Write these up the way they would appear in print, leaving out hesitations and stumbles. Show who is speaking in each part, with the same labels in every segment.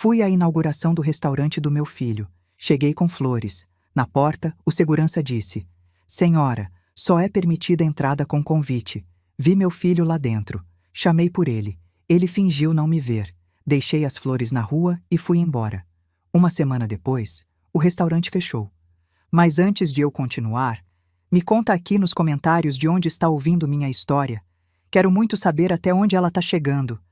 Speaker 1: Fui à inauguração do restaurante do meu filho. Cheguei com flores. Na porta, o segurança disse: "Senhora, só é permitida entrada com convite." Vi meu filho lá dentro. Chamei por ele. Ele fingiu não me ver. Deixei as flores na rua e fui embora. Uma semana depois, o restaurante fechou. Mas antes de eu continuar, me conta aqui nos comentários de onde está ouvindo minha história. Quero muito saber até onde ela está chegando.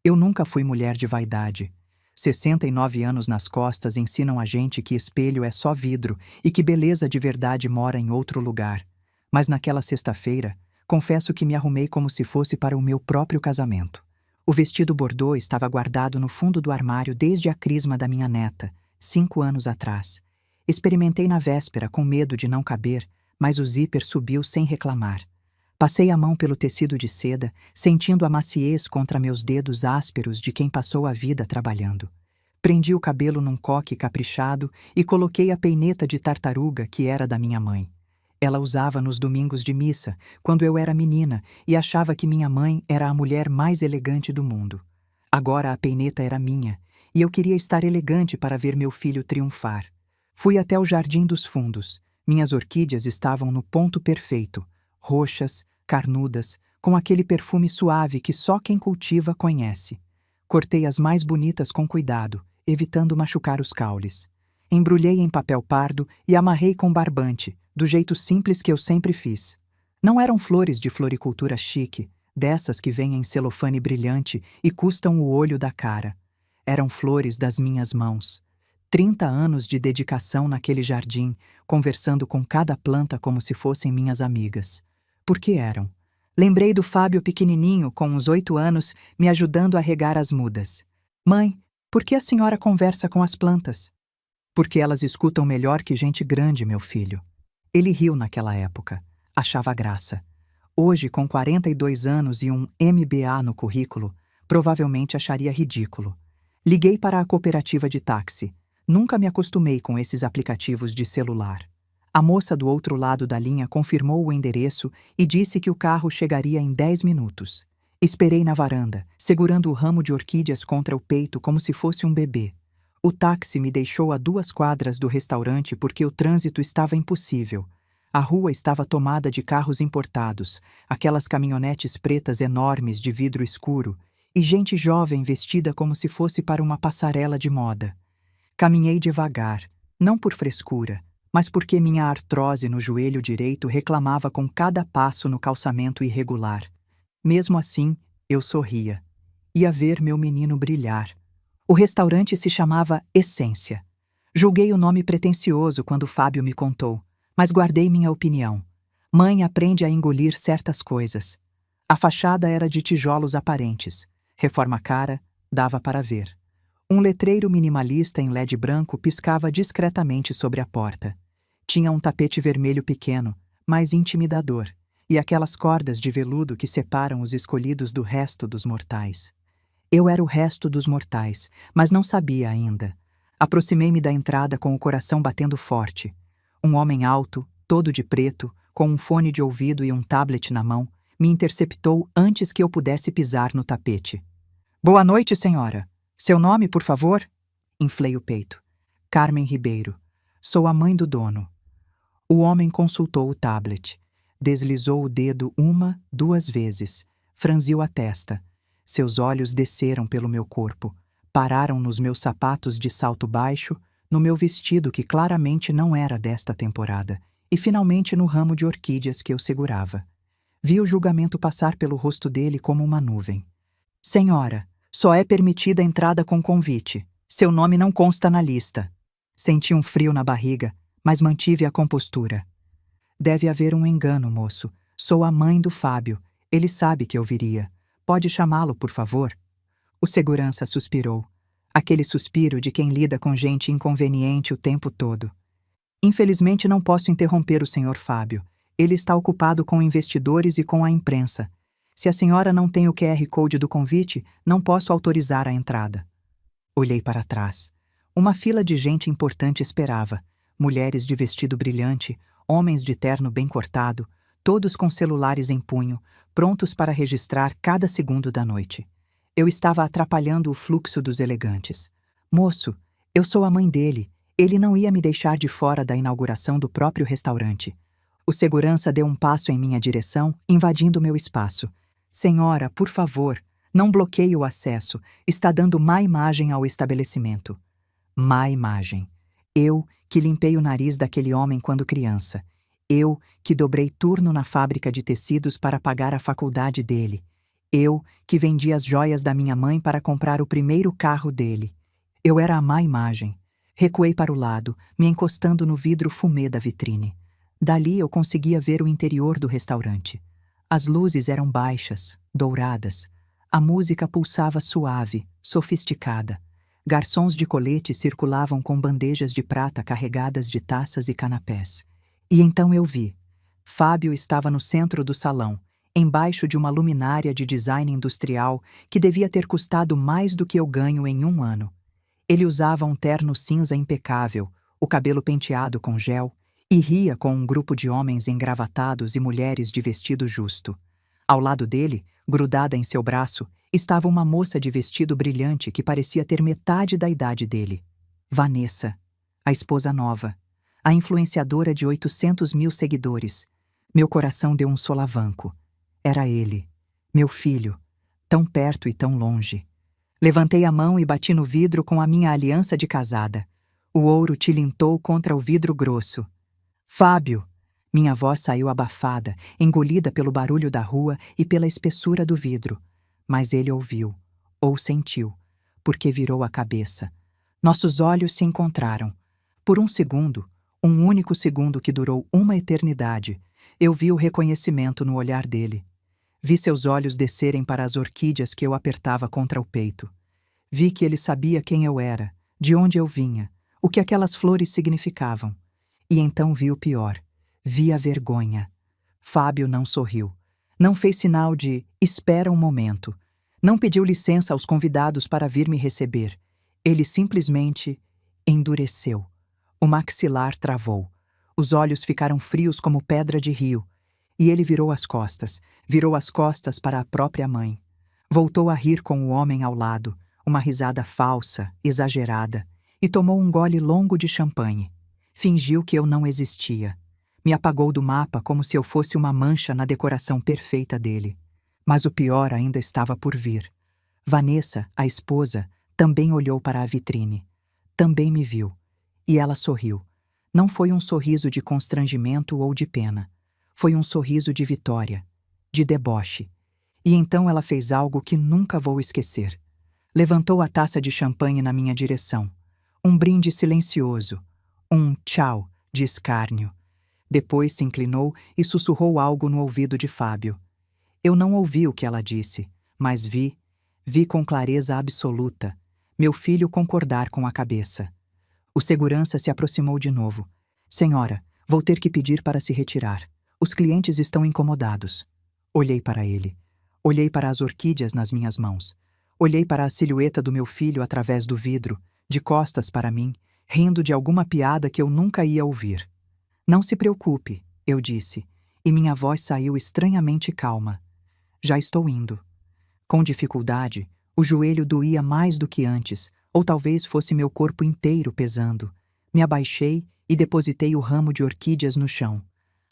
Speaker 1: Eu nunca fui mulher de vaidade. 69 anos nas costas ensinam a gente que espelho é só vidro e que beleza de verdade mora em outro lugar. Mas naquela sexta-feira, confesso que me arrumei como se fosse para o meu próprio casamento. O vestido bordô estava guardado no fundo do armário desde a crisma da minha neta, 5 anos atrás. Experimentei na véspera com medo de não caber, mas o zíper subiu sem reclamar. Passei a mão pelo tecido de seda, sentindo a maciez contra meus dedos ásperos de quem passou a vida trabalhando. Prendi o cabelo num coque caprichado e coloquei a peineta de tartaruga que era da minha mãe. Ela usava nos domingos de missa, quando eu era menina, e achava que minha mãe era a mulher mais elegante do mundo. Agora a peineta era minha, e eu queria estar elegante para ver meu filho triunfar. Fui até o Jardim dos Fundos. Minhas orquídeas estavam no ponto perfeito, roxas, carnudas, com aquele perfume suave que só quem cultiva conhece. Cortei as mais bonitas com cuidado, evitando machucar os caules. Embrulhei em papel pardo e amarrei com barbante, do jeito simples que eu sempre fiz. Não eram flores de floricultura chique, dessas que vêm em celofane brilhante e custam o olho da cara. Eram flores das minhas mãos. 30 anos de dedicação naquele jardim, conversando com cada planta como se fossem minhas amigas. Por que eram? Lembrei do Fábio pequenininho, com uns 8 anos, me ajudando a regar as mudas. "Mãe, por que a senhora conversa com as plantas?" "Porque elas escutam melhor que gente grande, meu filho." Ele riu naquela época. Achava graça. Hoje, com 42 anos e um MBA no currículo, provavelmente acharia ridículo. Liguei para a cooperativa de táxi. Nunca me acostumei com esses aplicativos de celular. A moça do outro lado da linha confirmou o endereço e disse que o carro chegaria em 10 minutos. Esperei na varanda, segurando o ramo de orquídeas contra o peito como se fosse um bebê. O táxi me deixou a 2 quadras do restaurante porque o trânsito estava impossível. A rua estava tomada de carros importados, aquelas caminhonetes pretas enormes de vidro escuro, e gente jovem vestida como se fosse para uma passarela de moda. Caminhei devagar, não por frescura, mas porque minha artrose no joelho direito reclamava com cada passo no calçamento irregular. Mesmo assim, eu sorria. Ia ver meu menino brilhar. O restaurante se chamava Essência. Julguei o nome pretensioso quando Fábio me contou, mas guardei minha opinião. Mãe aprende a engolir certas coisas. A fachada era de tijolos aparentes. Reforma cara, dava para ver. Um letreiro minimalista em LED branco piscava discretamente sobre a porta. Tinha um tapete vermelho pequeno, mas intimidador, e aquelas cordas de veludo que separam os escolhidos do resto dos mortais. Eu era o resto dos mortais, mas não sabia ainda. Aproximei-me da entrada com o coração batendo forte. Um homem alto, todo de preto, com um fone de ouvido e um tablet na mão, me interceptou antes que eu pudesse pisar no tapete. "Boa noite, senhora. Seu nome, por favor?" Inflei o peito. "Carmen Ribeiro. Sou a mãe do dono." O homem consultou o tablet. Deslizou o dedo 1, 2 vezes. Franziu a testa. Seus olhos desceram pelo meu corpo. Pararam nos meus sapatos de salto baixo, no meu vestido que claramente não era desta temporada, e finalmente no ramo de orquídeas que eu segurava. Vi o julgamento passar pelo rosto dele como uma nuvem. "Senhora, só é permitida entrada com convite. Seu nome não consta na lista." Senti um frio na barriga, mas mantive a compostura. "Deve haver um engano, moço. Sou a mãe do Fábio. Ele sabe que eu viria. Pode chamá-lo, por favor?" O segurança suspirou. Aquele suspiro de quem lida com gente inconveniente o tempo todo. "Infelizmente não posso interromper o senhor Fábio. Ele está ocupado com investidores e com a imprensa. Se a senhora não tem o QR Code do convite, não posso autorizar a entrada." Olhei para trás. Uma fila de gente importante esperava. Mulheres de vestido brilhante, homens de terno bem cortado, todos com celulares em punho, prontos para registrar cada segundo da noite. Eu estava atrapalhando o fluxo dos elegantes. Moço, eu sou a mãe dele. Ele não ia me deixar de fora da inauguração do próprio restaurante. O segurança deu um passo em minha direção, invadindo meu espaço. Senhora, por favor, não bloqueie o acesso. Está dando má imagem ao estabelecimento. Má imagem. Eu, que limpei o nariz daquele homem quando criança. Eu, que dobrei turno na fábrica de tecidos para pagar a faculdade dele. Eu, que vendi as joias da minha mãe para comprar o primeiro carro dele. Eu era a má imagem. Recuei para o lado, me encostando no vidro fumê da vitrine. Dali eu conseguia ver o interior do restaurante. As luzes eram baixas, douradas. A música pulsava suave, sofisticada. Garçons de colete circulavam com bandejas de prata carregadas de taças e canapés. E então eu vi. Fábio estava no centro do salão, embaixo de uma luminária de design industrial que devia ter custado mais do que eu ganho em um ano. Ele usava um terno cinza impecável, o cabelo penteado com gel, e ria com um grupo de homens engravatados e mulheres de vestido justo. Ao lado dele, grudada em seu braço, estava uma moça de vestido brilhante que parecia ter metade da idade dele. Vanessa, a esposa nova, a influenciadora de 800 mil seguidores. Meu coração deu um solavanco. Era ele, meu filho, tão perto e tão longe. Levantei a mão e bati no vidro com a minha aliança de casada. O ouro tilintou contra o vidro grosso. Fábio! Minha voz saiu abafada, engolida pelo barulho da rua e pela espessura do vidro. Mas ele ouviu, ou sentiu, porque virou a cabeça. Nossos olhos se encontraram. Por um segundo, um único segundo que durou uma eternidade, eu vi o reconhecimento no olhar dele. Vi seus olhos descerem para as orquídeas que eu apertava contra o peito. Vi que ele sabia quem eu era, de onde eu vinha, o que aquelas flores significavam. E então vi o pior. Vi a vergonha. Fábio não sorriu. Não fez sinal de espera um momento. Não pediu licença aos convidados para vir me receber. Ele simplesmente endureceu. O maxilar travou. Os olhos ficaram frios como pedra de rio. E ele virou as costas para a própria mãe. Voltou a rir com o homem ao lado, uma risada falsa, exagerada, e tomou um gole longo de champanhe. Fingiu que eu não existia. Me apagou do mapa como se eu fosse uma mancha na decoração perfeita dele. Mas o pior ainda estava por vir. Vanessa, a esposa, também olhou para a vitrine. Também me viu. E ela sorriu. Não foi um sorriso de constrangimento ou de pena. Foi um sorriso de vitória, de deboche. E então ela fez algo que nunca vou esquecer. Levantou a taça de champanhe na minha direção. Um brinde silencioso. Um tchau de escárnio. Depois se inclinou e sussurrou algo no ouvido de Fábio. Eu não ouvi o que ela disse, mas vi com clareza absoluta, meu filho concordar com a cabeça. O segurança se aproximou de novo. Senhora, vou ter que pedir para se retirar. Os clientes estão incomodados. Olhei para ele. Olhei para as orquídeas nas minhas mãos. Olhei para a silhueta do meu filho através do vidro, de costas para mim, rindo de alguma piada que eu nunca ia ouvir. Não se preocupe, eu disse, e minha voz saiu estranhamente calma. Já estou indo. Com dificuldade, o joelho doía mais do que antes, ou talvez fosse meu corpo inteiro pesando. Me abaixei e depositei o ramo de orquídeas no chão.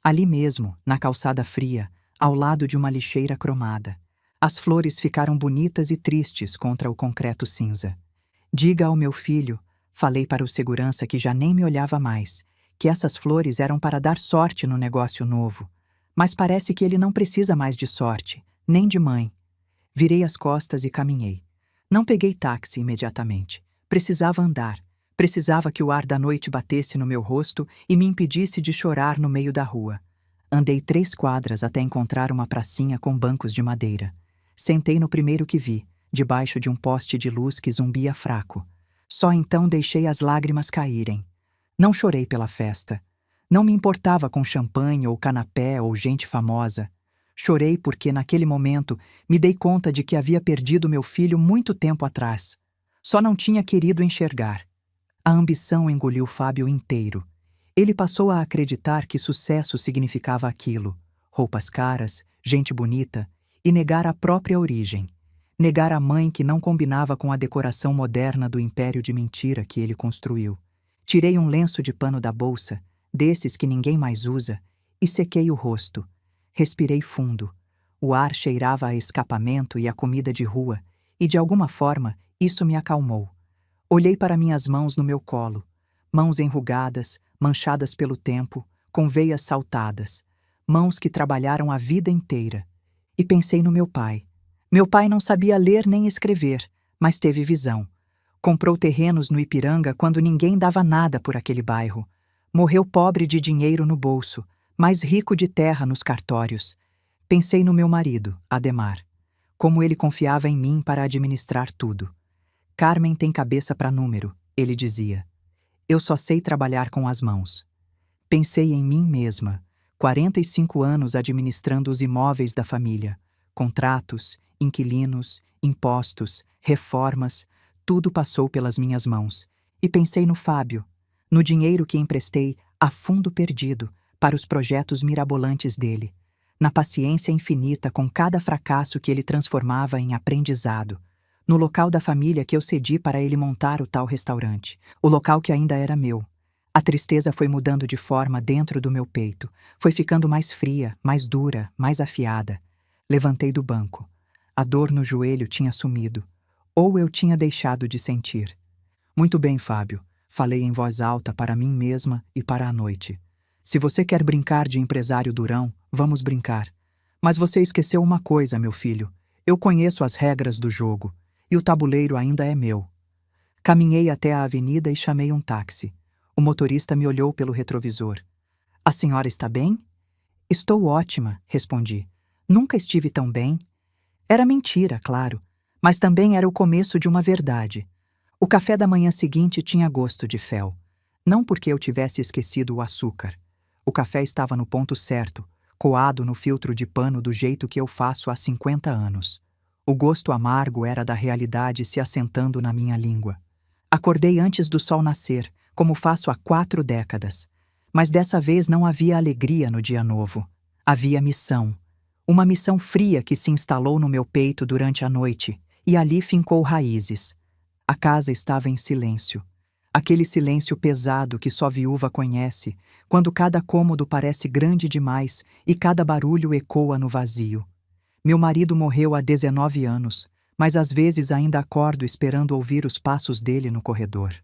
Speaker 1: Ali mesmo, na calçada fria, ao lado de uma lixeira cromada. As flores ficaram bonitas e tristes contra o concreto cinza. Diga ao meu filho, falei para o segurança que já nem me olhava mais, que essas flores eram para dar sorte no negócio novo. Mas parece que ele não precisa mais de sorte, nem de mãe. Virei as costas e caminhei. Não peguei táxi imediatamente. Precisava andar. Precisava que o ar da noite batesse no meu rosto e me impedisse de chorar no meio da rua. Andei 3 quadras até encontrar uma pracinha com bancos de madeira. Sentei no primeiro que vi, debaixo de um poste de luz que zumbia fraco. Só então deixei as lágrimas caírem. Não chorei pela festa. Não me importava com champanhe ou canapé ou gente famosa. Chorei porque, naquele momento, me dei conta de que havia perdido meu filho muito tempo atrás. Só não tinha querido enxergar. A ambição engoliu Fábio inteiro. Ele passou a acreditar que sucesso significava aquilo: roupas caras, gente bonita, e negar a própria origem. Negar a mãe que não combinava com a decoração moderna do império de mentira que ele construiu. Tirei um lenço de pano da bolsa, desses que ninguém mais usa, e sequei o rosto. Respirei fundo. O ar cheirava a escapamento e a comida de rua, e de alguma forma isso me acalmou. Olhei para minhas mãos no meu colo, mãos enrugadas, manchadas pelo tempo, com veias saltadas, mãos que trabalharam a vida inteira. E pensei no meu pai. Meu pai não sabia ler nem escrever, mas teve visão. Comprou terrenos no Ipiranga quando ninguém dava nada por aquele bairro. Morreu pobre de dinheiro no bolso, mas rico de terra nos cartórios. Pensei no meu marido, Ademar. Como ele confiava em mim para administrar tudo. Carmen tem cabeça para número, ele dizia. Eu só sei trabalhar com as mãos. Pensei em mim mesma, 45 anos administrando os imóveis da família. Contratos, inquilinos, impostos, reformas, tudo passou pelas minhas mãos. E pensei no Fábio, no dinheiro que emprestei a fundo perdido para os projetos mirabolantes dele, na paciência infinita com cada fracasso que ele transformava em aprendizado, no local da família que eu cedi para ele montar o tal restaurante, o local que ainda era meu. A tristeza foi mudando de forma dentro do meu peito, foi ficando mais fria, mais dura, mais afiada. Levantei do banco. A dor no joelho tinha sumido, ou eu tinha deixado de sentir. Muito bem, Fábio, falei em voz alta para mim mesma e para a noite. Se você quer brincar de empresário durão, vamos brincar. Mas você esqueceu uma coisa, meu filho. Eu conheço as regras do jogo, e o tabuleiro ainda é meu. Caminhei até a avenida e chamei um táxi. O motorista me olhou pelo retrovisor. A senhora está bem? Estou ótima, respondi. Nunca estive tão bem. Era mentira, claro, mas também era o começo de uma verdade. O café da manhã seguinte tinha gosto de fel. Não porque eu tivesse esquecido o açúcar. O café estava no ponto certo, coado no filtro de pano do jeito que eu faço há 50 anos. O gosto amargo era da realidade se assentando na minha língua. Acordei antes do sol nascer, como faço há 4 décadas. Mas dessa vez não havia alegria no dia novo. Havia missão. Uma missão fria que se instalou no meu peito durante a noite, e ali fincou raízes. A casa estava em silêncio. Aquele silêncio pesado que só viúva conhece, quando cada cômodo parece grande demais e cada barulho ecoa no vazio. Meu marido morreu há 19 anos, mas às vezes ainda acordo esperando ouvir os passos dele no corredor.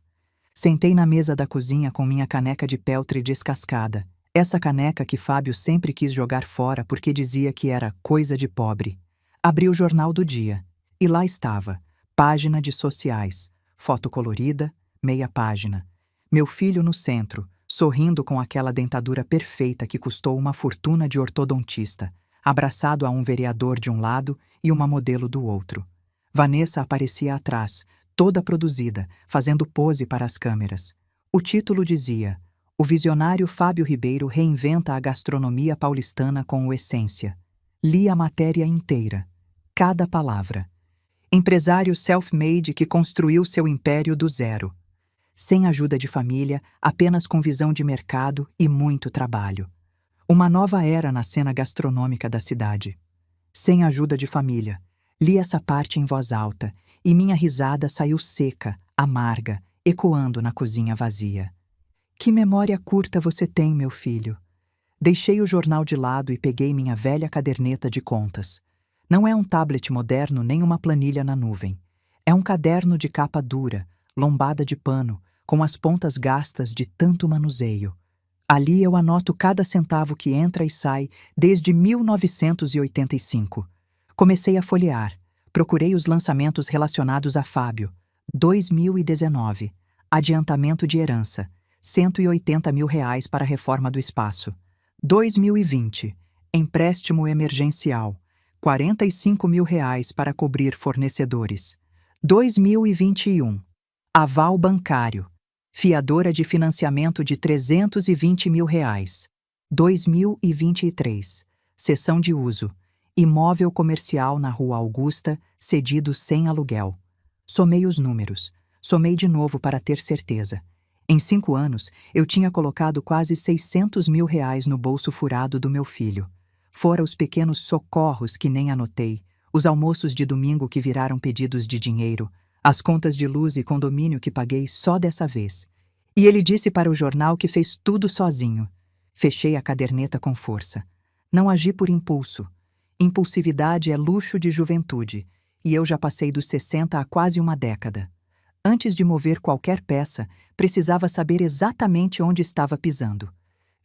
Speaker 1: Sentei na mesa da cozinha com minha caneca de peltre descascada, essa caneca que Fábio sempre quis jogar fora porque dizia que era coisa de pobre. Abri o jornal do dia, e lá estava, página de sociais, foto colorida, meia página. Meu filho no centro, sorrindo com aquela dentadura perfeita que custou uma fortuna de ortodontista, abraçado a um vereador de um lado e uma modelo do outro. Vanessa aparecia atrás, toda produzida, fazendo pose para as câmeras. O título dizia: O visionário Fábio Ribeiro reinventa a gastronomia paulistana com o Essência. Li a matéria inteira, cada palavra. Empresário self-made que construiu seu império do zero. Sem ajuda de família, apenas com visão de mercado e muito trabalho. Uma nova era na cena gastronômica da cidade. Sem ajuda de família. Li essa parte em voz alta, e minha risada saiu seca, amarga, ecoando na cozinha vazia. Que memória curta você tem, meu filho. Deixei o jornal de lado e peguei minha velha caderneta de contas. Não é um tablet moderno nem uma planilha na nuvem. É um caderno de capa dura, lombada de pano, com as pontas gastas de tanto manuseio. Ali eu anoto cada centavo que entra e sai desde 1985. Comecei a folhear. Procurei os lançamentos relacionados a Fábio. 2019. Adiantamento de herança. R$ 180 mil para a reforma do espaço. 2020. Empréstimo emergencial. R$ 45 mil para cobrir fornecedores. 2021. Aval bancário. Fiadora de financiamento de R$ 320 mil. 2023. Cessão de uso. Imóvel comercial na Rua Augusta, cedido sem aluguel. Somei os números. Somei de novo para ter certeza. Em 5 anos, eu tinha colocado quase R$ 600 mil no bolso furado do meu filho. Fora os pequenos socorros que nem anotei, os almoços de domingo que viraram pedidos de dinheiro, as contas de luz e condomínio que paguei só dessa vez. E ele disse para o jornal que fez tudo sozinho. Fechei a caderneta com força. Não agi por impulso. Impulsividade é luxo de juventude, e eu já passei dos 60 há quase uma década. Antes de mover qualquer peça, precisava saber exatamente onde estava pisando.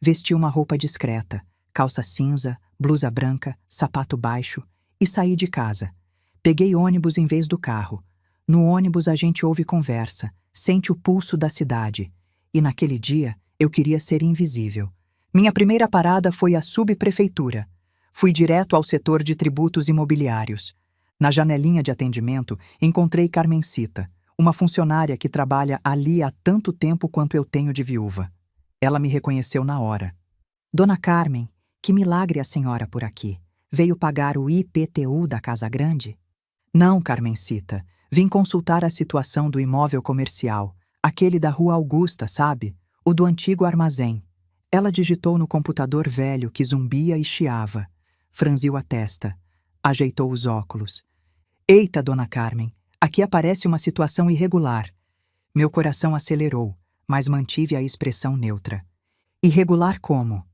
Speaker 1: Vesti uma roupa discreta, calça cinza, blusa branca, sapato baixo, e saí de casa. Peguei ônibus em vez do carro. No ônibus a gente ouve conversa, sente o pulso da cidade. E naquele dia eu queria ser invisível. Minha primeira parada foi a subprefeitura. Fui direto ao setor de tributos imobiliários. Na janelinha de atendimento encontrei Carmencita, uma funcionária que trabalha ali há tanto tempo quanto eu tenho de viúva. Ela me reconheceu na hora. Dona Carmen, que milagre a senhora por aqui. Veio pagar o IPTU da Casa Grande? Não, Carmencita. Vim consultar a situação do imóvel comercial, aquele da Rua Augusta, sabe? O do antigo armazém. Ela digitou no computador velho que zumbia e chiava. Franziu a testa. Ajeitou os óculos. Eita, Dona Carmen, aqui aparece uma situação irregular. Meu coração acelerou, mas mantive a expressão neutra. Irregular como?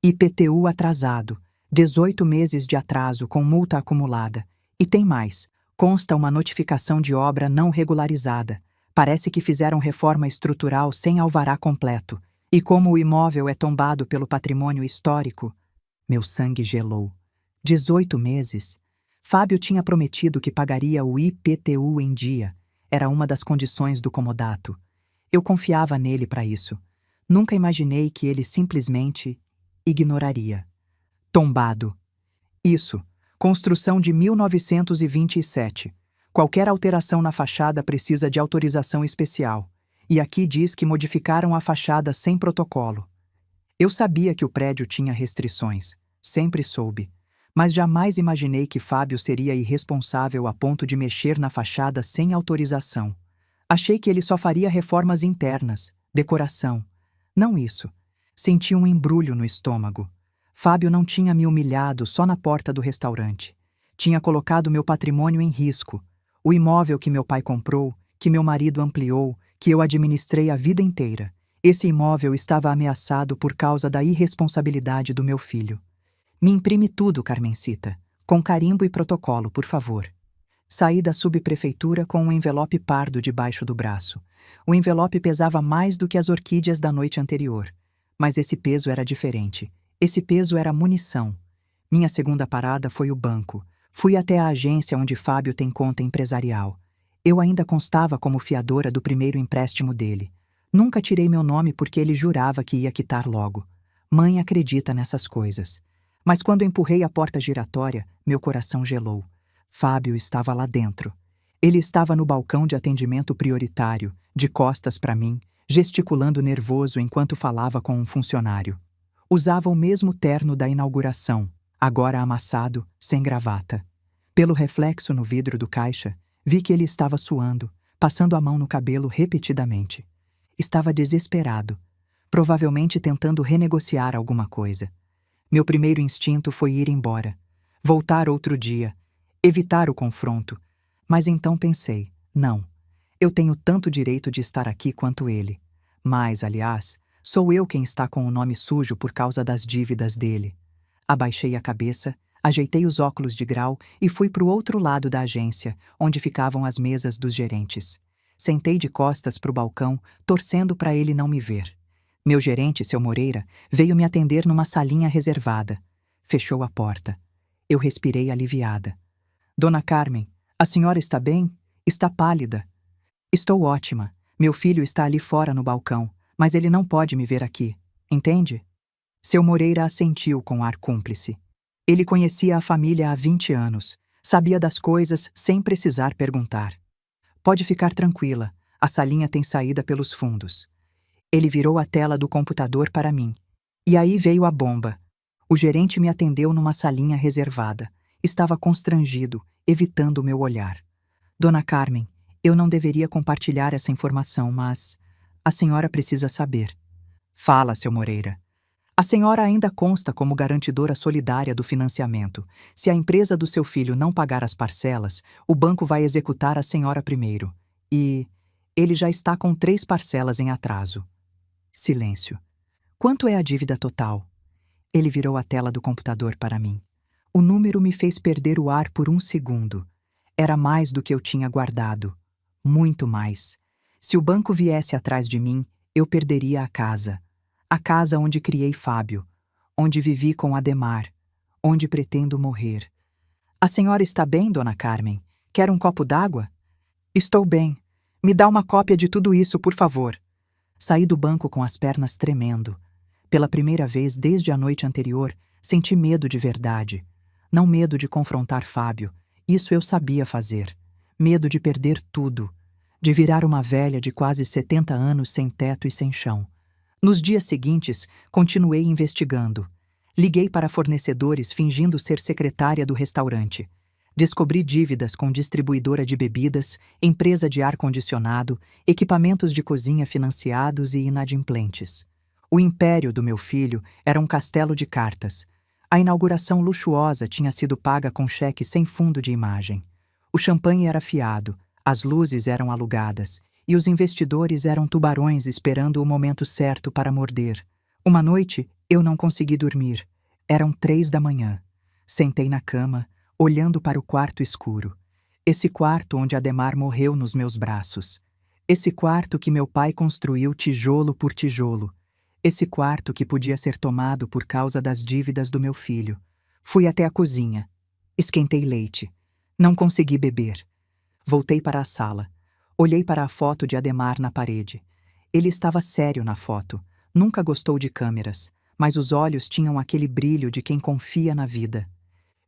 Speaker 1: IPTU atrasado, 18 meses de atraso com multa acumulada. E tem mais, consta uma notificação de obra não regularizada. Parece que fizeram reforma estrutural sem alvará completo. E como o imóvel é tombado pelo patrimônio histórico, meu sangue gelou. 18 meses? Fábio tinha prometido que pagaria o IPTU em dia. Era uma das condições do comodato. Eu confiava nele para isso. Nunca imaginei que ele simplesmente ignoraria. Tombado. Isso. Construção de 1927. Qualquer alteração na fachada precisa de autorização especial. E aqui diz que modificaram a fachada sem protocolo. Eu sabia que o prédio tinha restrições. Sempre soube. Mas jamais imaginei que Fábio seria irresponsável a ponto de mexer na fachada sem autorização. Achei que ele só faria reformas internas, decoração. Não isso. Senti um embrulho no estômago. Fábio não tinha me humilhado só na porta do restaurante. Tinha colocado meu patrimônio em risco. O imóvel que meu pai comprou, que meu marido ampliou, que eu administrei a vida inteira. Esse imóvel estava ameaçado por causa da irresponsabilidade do meu filho. Me imprime tudo, Carmencita. Com carimbo e protocolo, por favor. Saí da subprefeitura com um envelope pardo debaixo do braço. O envelope pesava mais do que as orquídeas da noite anterior. Mas esse peso era diferente. Esse peso era munição. Minha segunda parada foi o banco. Fui até a agência onde Fábio tem conta empresarial. Eu ainda constava como fiadora do primeiro empréstimo dele. Nunca tirei meu nome porque ele jurava que ia quitar logo. Mãe acredita nessas coisas. Mas quando empurrei a porta giratória, meu coração gelou. Fábio estava lá dentro. Ele estava no balcão de atendimento prioritário, de costas para mim, gesticulando nervoso enquanto falava com um funcionário. Usava o mesmo terno da inauguração, agora amassado, sem gravata. Pelo reflexo no vidro do caixa, vi que ele estava suando, passando a mão no cabelo repetidamente. Estava desesperado, provavelmente tentando renegociar alguma coisa. Meu primeiro instinto foi ir embora, voltar outro dia, evitar o confronto. Mas então pensei, não, eu tenho tanto direito de estar aqui quanto ele. Mas, aliás, sou eu quem está com o nome sujo por causa das dívidas dele. Abaixei a cabeça, ajeitei os óculos de grau e fui para o outro lado da agência, onde ficavam as mesas dos gerentes. Sentei de costas para o balcão, torcendo para ele não me ver. Meu gerente, seu Moreira, veio me atender numa salinha reservada. Fechou a porta. Eu respirei aliviada. Dona Carmen, a senhora está bem? Está pálida. Estou ótima. Meu filho está ali fora no balcão, mas ele não pode me ver aqui. Entende? Seu Moreira assentiu com ar cúmplice. Ele conhecia a família há 20 anos. Sabia das coisas sem precisar perguntar. Pode ficar tranquila. A salinha tem saída pelos fundos. Ele virou a tela do computador para mim. E aí veio a bomba. O gerente me atendeu numa salinha reservada. Estava constrangido, evitando o meu olhar. Dona Carmen, eu não deveria compartilhar essa informação, mas a senhora precisa saber. Fala, seu Moreira. A senhora ainda consta como garantidora solidária do financiamento. Se a empresa do seu filho não pagar as parcelas, o banco vai executar a senhora primeiro. E ele já está com 3 parcelas em atraso. Silêncio. Quanto é a dívida total? Ele virou a tela do computador para mim. O número me fez perder o ar por um segundo. Era mais do que eu tinha guardado. Muito mais. Se o banco viesse atrás de mim, eu perderia a casa. A casa onde criei Fábio, onde vivi com Ademar, onde pretendo morrer. A senhora está bem, dona Carmen? Quer um copo d'água? Estou bem. Me dá uma cópia de tudo isso, por favor. Saí do banco com as pernas tremendo. Pela primeira vez desde a noite anterior, senti medo de verdade. Não medo de confrontar Fábio, isso eu sabia fazer. Medo de perder tudo, de virar uma velha de quase 70 anos sem teto e sem chão. Nos dias seguintes, continuei investigando. Liguei para fornecedores fingindo ser secretária do restaurante. Descobri dívidas com distribuidora de bebidas, empresa de ar-condicionado, equipamentos de cozinha financiados e inadimplentes. O império do meu filho era um castelo de cartas. A inauguração luxuosa tinha sido paga com cheque sem fundo de imagem. O champanhe era fiado, as luzes eram alugadas, e os investidores eram tubarões esperando o momento certo para morder. Uma noite, eu não consegui dormir. Eram 3 da manhã. Sentei na cama, olhando para o quarto escuro. Esse quarto onde Ademar morreu nos meus braços. Esse quarto que meu pai construiu tijolo por tijolo. Esse quarto que podia ser tomado por causa das dívidas do meu filho. Fui até a cozinha. Esquentei leite. Não consegui beber. Voltei para a sala. Olhei para a foto de Ademar na parede. Ele estava sério na foto. Nunca gostou de câmeras, mas os olhos tinham aquele brilho de quem confia na vida.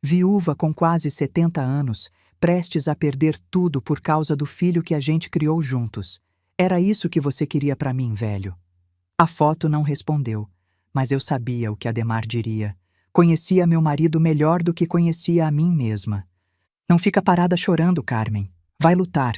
Speaker 1: Viúva com quase 70 anos, prestes a perder tudo por causa do filho que a gente criou juntos. Era isso que você queria para mim, velho? A foto não respondeu, mas eu sabia o que Ademar diria. Conhecia meu marido melhor do que conhecia a mim mesma. Não fica parada chorando, Carmen. Vai lutar.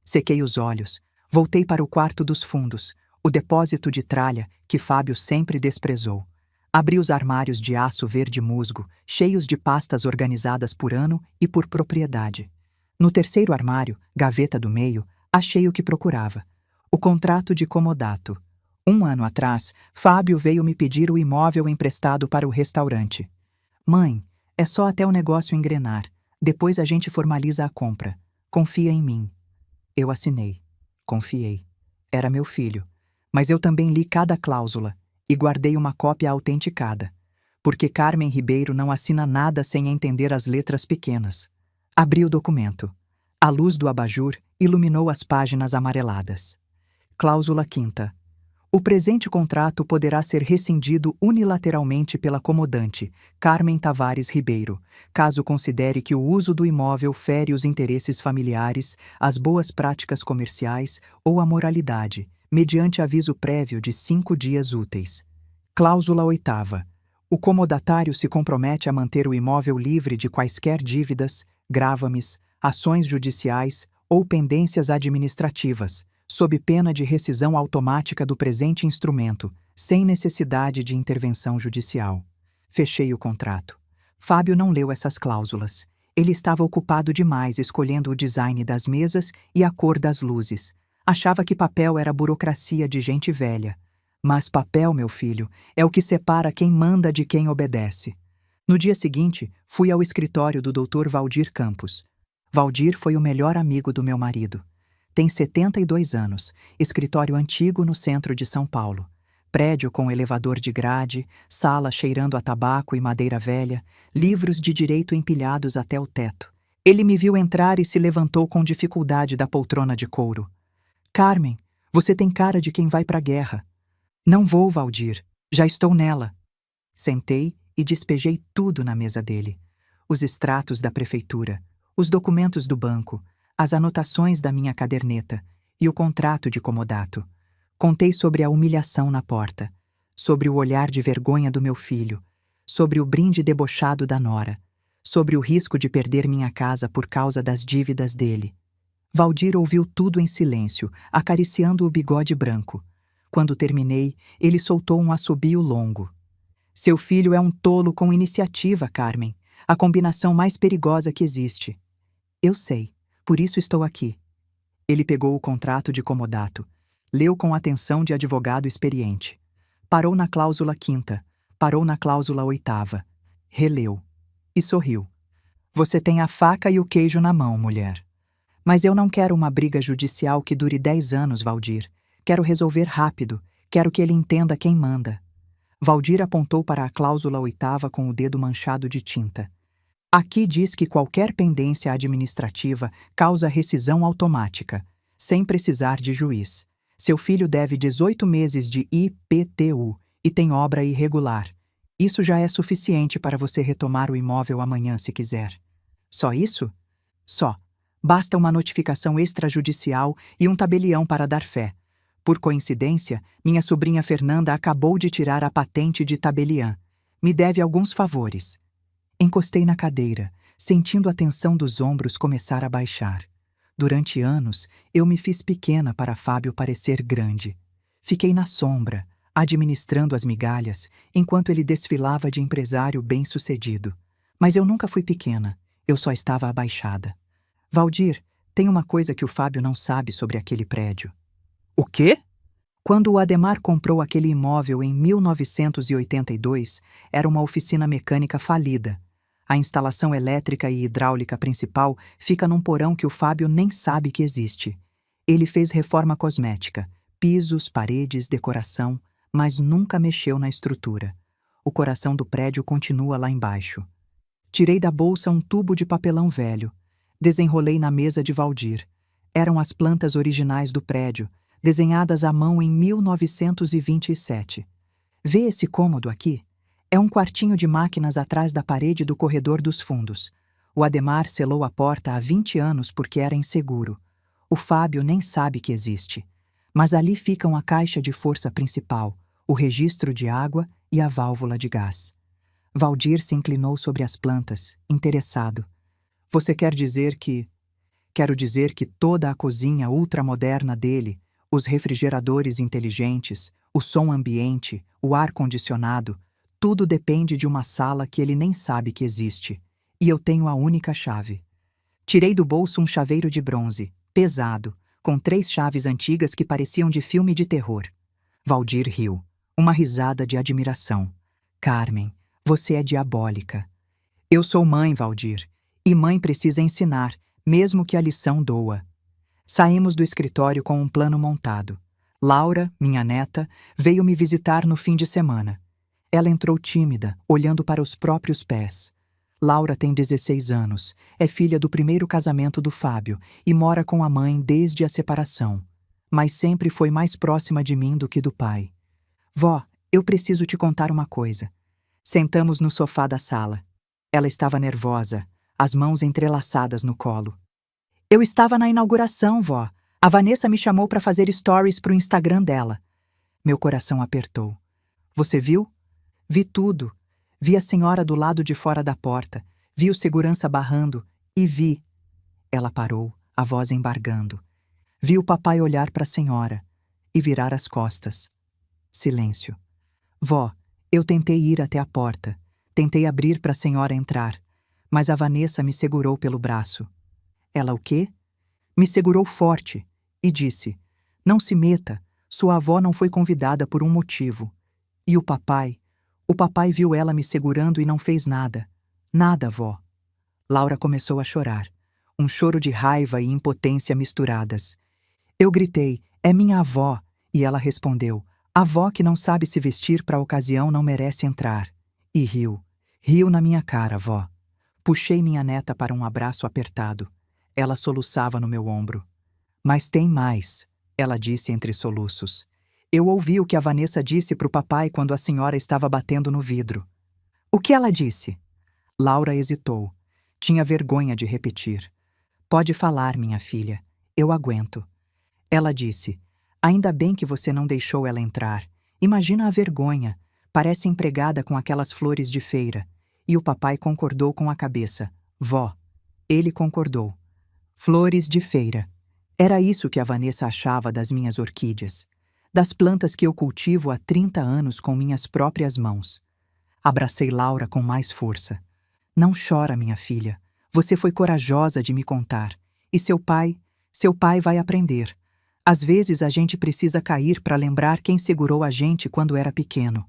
Speaker 1: Sequei os olhos. Voltei para o quarto dos fundos, o depósito de tralha que Fábio sempre desprezou. Abri os armários de aço verde musgo, cheios de pastas organizadas por ano e por propriedade. No terceiro armário, gaveta do meio, achei o que procurava. O contrato de comodato. 1 ano atrás, Fábio veio me pedir o imóvel emprestado para o restaurante. Mãe, é só até o negócio engrenar. Depois a gente formaliza a compra. Confia em mim. Eu assinei. Confiei. Era meu filho. Mas eu também li cada cláusula e guardei uma cópia autenticada, porque Carmen Ribeiro não assina nada sem entender as letras pequenas. Abri o documento. A luz do abajur iluminou as páginas amareladas. Cláusula 5ª. O presente contrato poderá ser rescindido unilateralmente pela comodante, Carmen Tavares Ribeiro, caso considere que o uso do imóvel fere os interesses familiares, as boas práticas comerciais ou a moralidade, mediante aviso prévio de 5 dias úteis. Cláusula 8ª. O comodatário se compromete a manter o imóvel livre de quaisquer dívidas, grávames, ações judiciais ou pendências administrativas, sob pena de rescisão automática do presente instrumento, sem necessidade de intervenção judicial. Fechei o contrato. Fábio não leu essas cláusulas. Ele estava ocupado demais escolhendo o design das mesas e a cor das luzes. Achava que papel era burocracia de gente velha. Mas papel, meu filho, é o que separa quem manda de quem obedece. No dia seguinte, fui ao escritório do Dr. Valdir Campos. Valdir foi o melhor amigo do meu marido. Tem 72 anos, escritório antigo no centro de São Paulo. Prédio com elevador de grade, sala cheirando a tabaco e madeira velha, livros de direito empilhados até o teto. Ele me viu entrar e se levantou com dificuldade da poltrona de couro. Carmen, você tem cara de quem vai para a guerra. Não vou, Valdir. Já estou nela. Sentei e despejei tudo na mesa dele. Os extratos da prefeitura, os documentos do banco, as anotações da minha caderneta e o contrato de comodato. Contei sobre a humilhação na porta, sobre o olhar de vergonha do meu filho, sobre o brinde debochado da nora, sobre o risco de perder minha casa por causa das dívidas dele. Valdir ouviu tudo em silêncio, acariciando o bigode branco. Quando terminei, ele soltou um assobio longo. Seu filho é um tolo com iniciativa, Carmen. A combinação mais perigosa que existe. Eu sei, por isso estou aqui. Ele pegou o contrato de comodato, leu com atenção de advogado experiente. Parou na cláusula 5ª, parou na cláusula 8ª, releu e sorriu. Você tem a faca e o queijo na mão, mulher. Mas eu não quero uma briga judicial que dure 10 anos, Valdir. Quero resolver rápido, quero que ele entenda quem manda. Valdir apontou para a cláusula 8ª com o dedo manchado de tinta. Aqui diz que qualquer pendência administrativa causa rescisão automática, sem precisar de juiz. Seu filho deve 18 meses de IPTU e tem obra irregular. Isso já é suficiente para você retomar o imóvel amanhã se quiser. Só isso? Só. Basta uma notificação extrajudicial e um tabelião para dar fé. Por coincidência, minha sobrinha Fernanda acabou de tirar a patente de tabeliã. Me deve alguns favores. Encostei na cadeira, sentindo a tensão dos ombros começar a baixar. Durante anos, eu me fiz pequena para Fábio parecer grande. Fiquei na sombra, administrando as migalhas, enquanto ele desfilava de empresário bem-sucedido. Mas eu nunca fui pequena, eu só estava abaixada. Valdir, tem uma coisa que o Fábio não sabe sobre aquele prédio. O quê? Quando o Adhemar comprou aquele imóvel em 1982, era uma oficina mecânica falida. A instalação elétrica e hidráulica principal fica num porão que o Fábio nem sabe que existe. Ele fez reforma cosmética, pisos, paredes, decoração, mas nunca mexeu na estrutura. O coração do prédio continua lá embaixo. Tirei da bolsa um tubo de papelão velho. Desenrolei na mesa de Valdir. Eram as plantas originais do prédio, desenhadas à mão em 1927. Vê esse cômodo aqui? É um quartinho de máquinas atrás da parede do corredor dos fundos. O Adhemar selou a porta há 20 anos porque era inseguro. O Fábio nem sabe que existe. Mas ali ficam a caixa de força principal, o registro de água e a válvula de gás. Valdir se inclinou sobre as plantas, interessado. Você quer dizer que... Quero dizer que toda a cozinha ultramoderna dele, os refrigeradores inteligentes, o som ambiente, o ar-condicionado, tudo depende de uma sala que ele nem sabe que existe. E eu tenho a única chave. Tirei do bolso um chaveiro de bronze, pesado, com 3 chaves antigas que pareciam de filme de terror. Valdir riu, uma risada de admiração. Carmen, você é diabólica. Eu sou mãe, Valdir, e mãe precisa ensinar, mesmo que a lição doa. Saímos do escritório com um plano montado. Laura, minha neta, veio me visitar no fim de semana. Ela entrou tímida, olhando para os próprios pés. Laura tem 16 anos, é filha do primeiro casamento do Fábio e mora com a mãe desde a separação. Mas sempre foi mais próxima de mim do que do pai. Vó, eu preciso te contar uma coisa. Sentamos no sofá da sala. Ela estava nervosa, as mãos entrelaçadas no colo. Eu estava na inauguração, vó. A Vanessa me chamou para fazer stories pro Instagram dela. Meu coração apertou. Você viu? Vi tudo. Vi a senhora do lado de fora da porta. Vi o segurança barrando. E vi... Ela parou, a voz embargando. Vi o papai olhar para a senhora e virar as costas. Silêncio. Vó, eu tentei ir até a porta. Tentei abrir para a senhora entrar. Mas a Vanessa me segurou pelo braço. Ela o quê? Me segurou forte e disse: Não se meta, sua avó não foi convidada por um motivo. E o papai viu ela me segurando e não fez nada. Nada, vó. Laura começou a chorar, um choro de raiva e impotência misturadas. Eu gritei: É minha avó, e ela respondeu: A avó que não sabe se vestir para a ocasião não merece entrar. E riu. Riu na minha cara, vó. Puxei minha neta para um abraço apertado. Ela soluçava no meu ombro. Mas tem mais, ela disse entre soluços. Eu ouvi o que a Vanessa disse para o papai quando a senhora estava batendo no vidro. O que ela disse? Laura hesitou. Tinha vergonha de repetir. Pode falar, minha filha. Eu aguento. Ela disse: Ainda bem que você não deixou ela entrar. Imagina a vergonha. Parece empregada com aquelas flores de feira. E o papai concordou com a cabeça. Vó. Ele concordou. Flores de feira. Era isso que a Vanessa achava das minhas orquídeas. Das plantas que eu cultivo há 30 anos com minhas próprias mãos. Abracei Laura com mais força. Não chora, minha filha. Você foi corajosa de me contar. E seu pai vai aprender. Às vezes a gente precisa cair para lembrar quem segurou a gente quando era pequeno.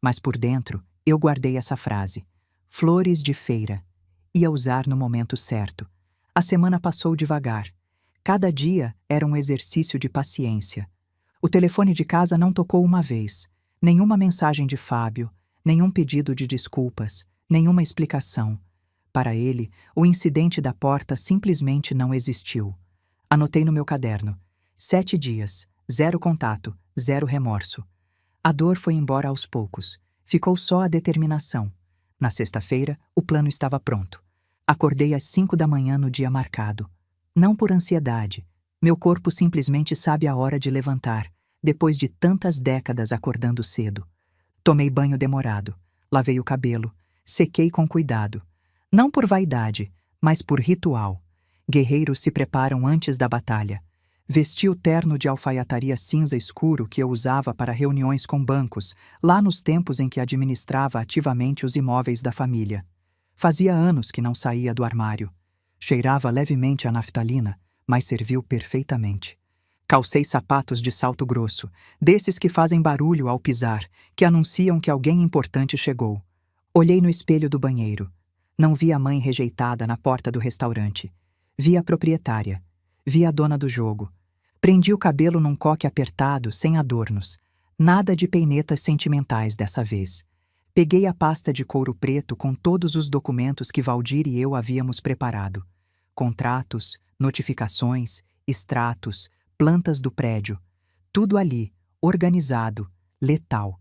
Speaker 1: Mas por dentro, eu guardei essa frase. Flores de feira. Ia usar no momento certo. A semana passou devagar. Cada dia era um exercício de paciência. O telefone de casa não tocou uma vez. Nenhuma mensagem de Fábio, nenhum pedido de desculpas, nenhuma explicação. Para ele, o incidente da porta simplesmente não existiu. Anotei no meu caderno. 7 dias, 0 contato, 0 remorso. A dor foi embora aos poucos. Ficou só a determinação. Na sexta-feira, o plano estava pronto. Acordei às 5 da manhã no dia marcado. Não por ansiedade. Meu corpo simplesmente sabe a hora de levantar, depois de tantas décadas acordando cedo. Tomei banho demorado, lavei o cabelo, sequei com cuidado. Não por vaidade, mas por ritual. Guerreiros se preparam antes da batalha. Vesti o terno de alfaiataria cinza escuro que eu usava para reuniões com bancos, lá nos tempos em que administrava ativamente os imóveis da família. Fazia anos que não saía do armário. Cheirava levemente a naftalina, mas serviu perfeitamente. Calcei sapatos de salto grosso, desses que fazem barulho ao pisar, que anunciam que alguém importante chegou. Olhei no espelho do banheiro. Não vi a mãe rejeitada na porta do restaurante. Vi a proprietária. Vi a dona do jogo. Prendi o cabelo num coque apertado, sem adornos. Nada de peinetas sentimentais dessa vez. Peguei a pasta de couro preto com todos os documentos que Valdir e eu havíamos preparado. Contratos, notificações, extratos, plantas do prédio. Tudo ali, organizado, letal.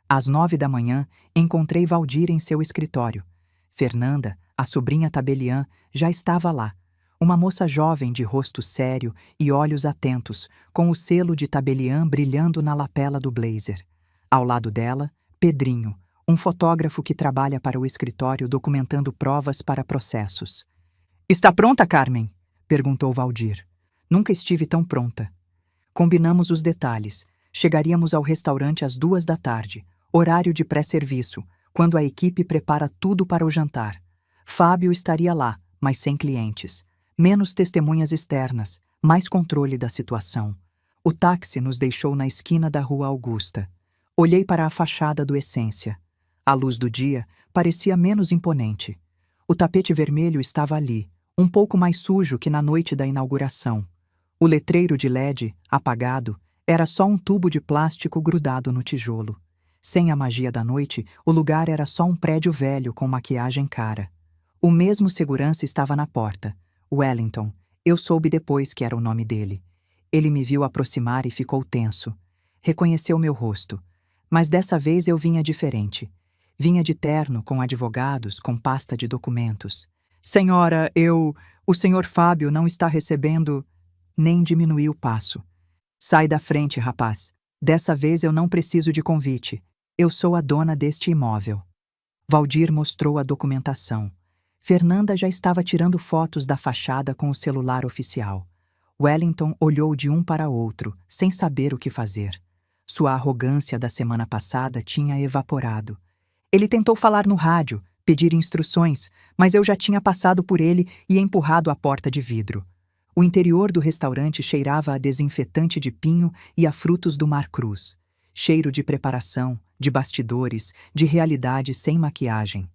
Speaker 1: Às 9 da manhã, encontrei Valdir em seu escritório. Fernanda, a sobrinha tabeliã, já estava lá. Uma moça jovem de rosto sério e olhos atentos, com o selo de tabeliã brilhando na lapela do blazer. Ao lado dela, Pedrinho, um fotógrafo que trabalha para o escritório documentando provas para processos. "Está pronta, Carmen?" perguntou Valdir. Nunca estive tão pronta. Combinamos os detalhes. Chegaríamos ao restaurante às 2 da tarde, horário de pré-serviço, quando a equipe prepara tudo para o jantar. Fábio estaria lá, mas sem clientes. Menos testemunhas externas, mais controle da situação. O táxi nos deixou na esquina da Rua Augusta. Olhei para a fachada do Essência. A luz do dia parecia menos imponente. O tapete vermelho estava ali, um pouco mais sujo que na noite da inauguração. O letreiro de LED, apagado, era só um tubo de plástico grudado no tijolo. Sem a magia da noite, o lugar era só um prédio velho com maquiagem cara. O mesmo segurança estava na porta. Wellington. Eu soube depois que era o nome dele. Ele me viu aproximar e ficou tenso. Reconheceu meu rosto. Mas dessa vez eu vinha diferente. Vinha de terno, com advogados, com pasta de documentos. "Senhora, o senhor Fábio não está recebendo..." Nem diminuí o passo. "Sai da frente, rapaz. Dessa vez eu não preciso de convite. Eu sou a dona deste imóvel." Valdir mostrou a documentação. Fernanda já estava tirando fotos da fachada com o celular oficial. Wellington olhou de um para outro, sem saber o que fazer. Sua arrogância da semana passada tinha evaporado. Ele tentou falar no rádio, pedir instruções, mas eu já tinha passado por ele e empurrado a porta de vidro. O interior do restaurante cheirava a desinfetante de pinho e a frutos do Mar Cruz. Cheiro de preparação, de bastidores, de realidade sem maquiagem.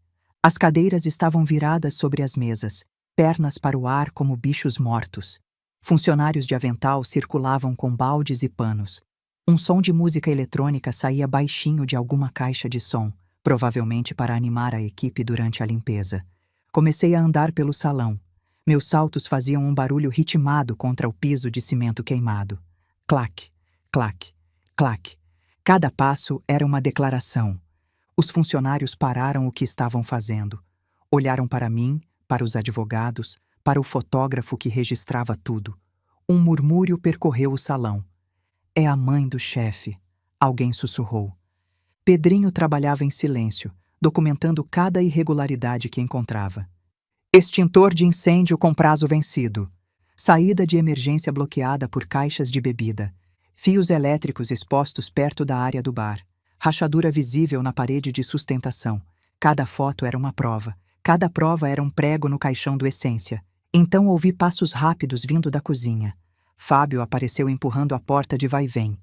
Speaker 1: As cadeiras estavam viradas sobre as mesas, pernas para o ar como bichos mortos. Funcionários de avental circulavam com baldes e panos. Um som de música eletrônica saía baixinho de alguma caixa de som, provavelmente para animar a equipe durante a limpeza. Comecei a andar pelo salão. Meus saltos faziam um barulho ritmado contra o piso de cimento queimado. Clac, clac, clac. Cada passo era uma declaração. Os funcionários pararam o que estavam fazendo. Olharam para mim, para os advogados, para o fotógrafo que registrava tudo. Um murmúrio percorreu o salão. "É a mãe do chefe", alguém sussurrou. Pedrinho trabalhava em silêncio, documentando cada irregularidade que encontrava. Extintor de incêndio com prazo vencido. Saída de emergência bloqueada por caixas de bebida. Fios elétricos expostos perto da área do bar. rachadura visível na parede de sustentação. Cada foto era uma prova. Cada prova era um prego no caixão do Essência. Então ouvi passos rápidos vindo da cozinha. Fábio apareceu empurrando a porta de vai-vem.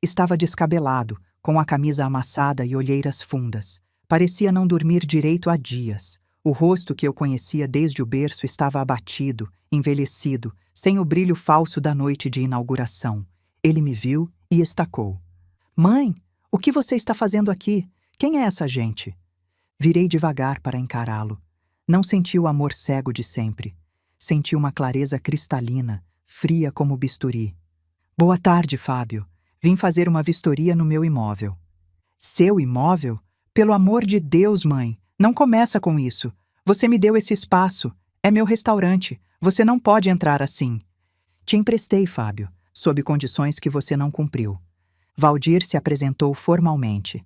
Speaker 1: Estava descabelado, com a camisa amassada e olheiras fundas. Parecia não dormir direito há dias. O rosto que eu conhecia desde o berço estava abatido, envelhecido, sem o brilho falso da noite de inauguração. Ele me viu e estacou. "Mãe, o que você está fazendo aqui? Quem é essa gente?" Virei devagar para encará-lo. Não senti o amor cego de sempre. Senti uma clareza cristalina, fria como bisturi. "Boa tarde, Fábio. Vim fazer uma vistoria no meu imóvel." "Seu imóvel? Pelo amor de Deus, mãe, não começa com isso. Você me deu esse espaço. É meu restaurante. Você não pode entrar assim." "Te emprestei, Fábio, sob condições que você não cumpriu." Valdir se apresentou formalmente.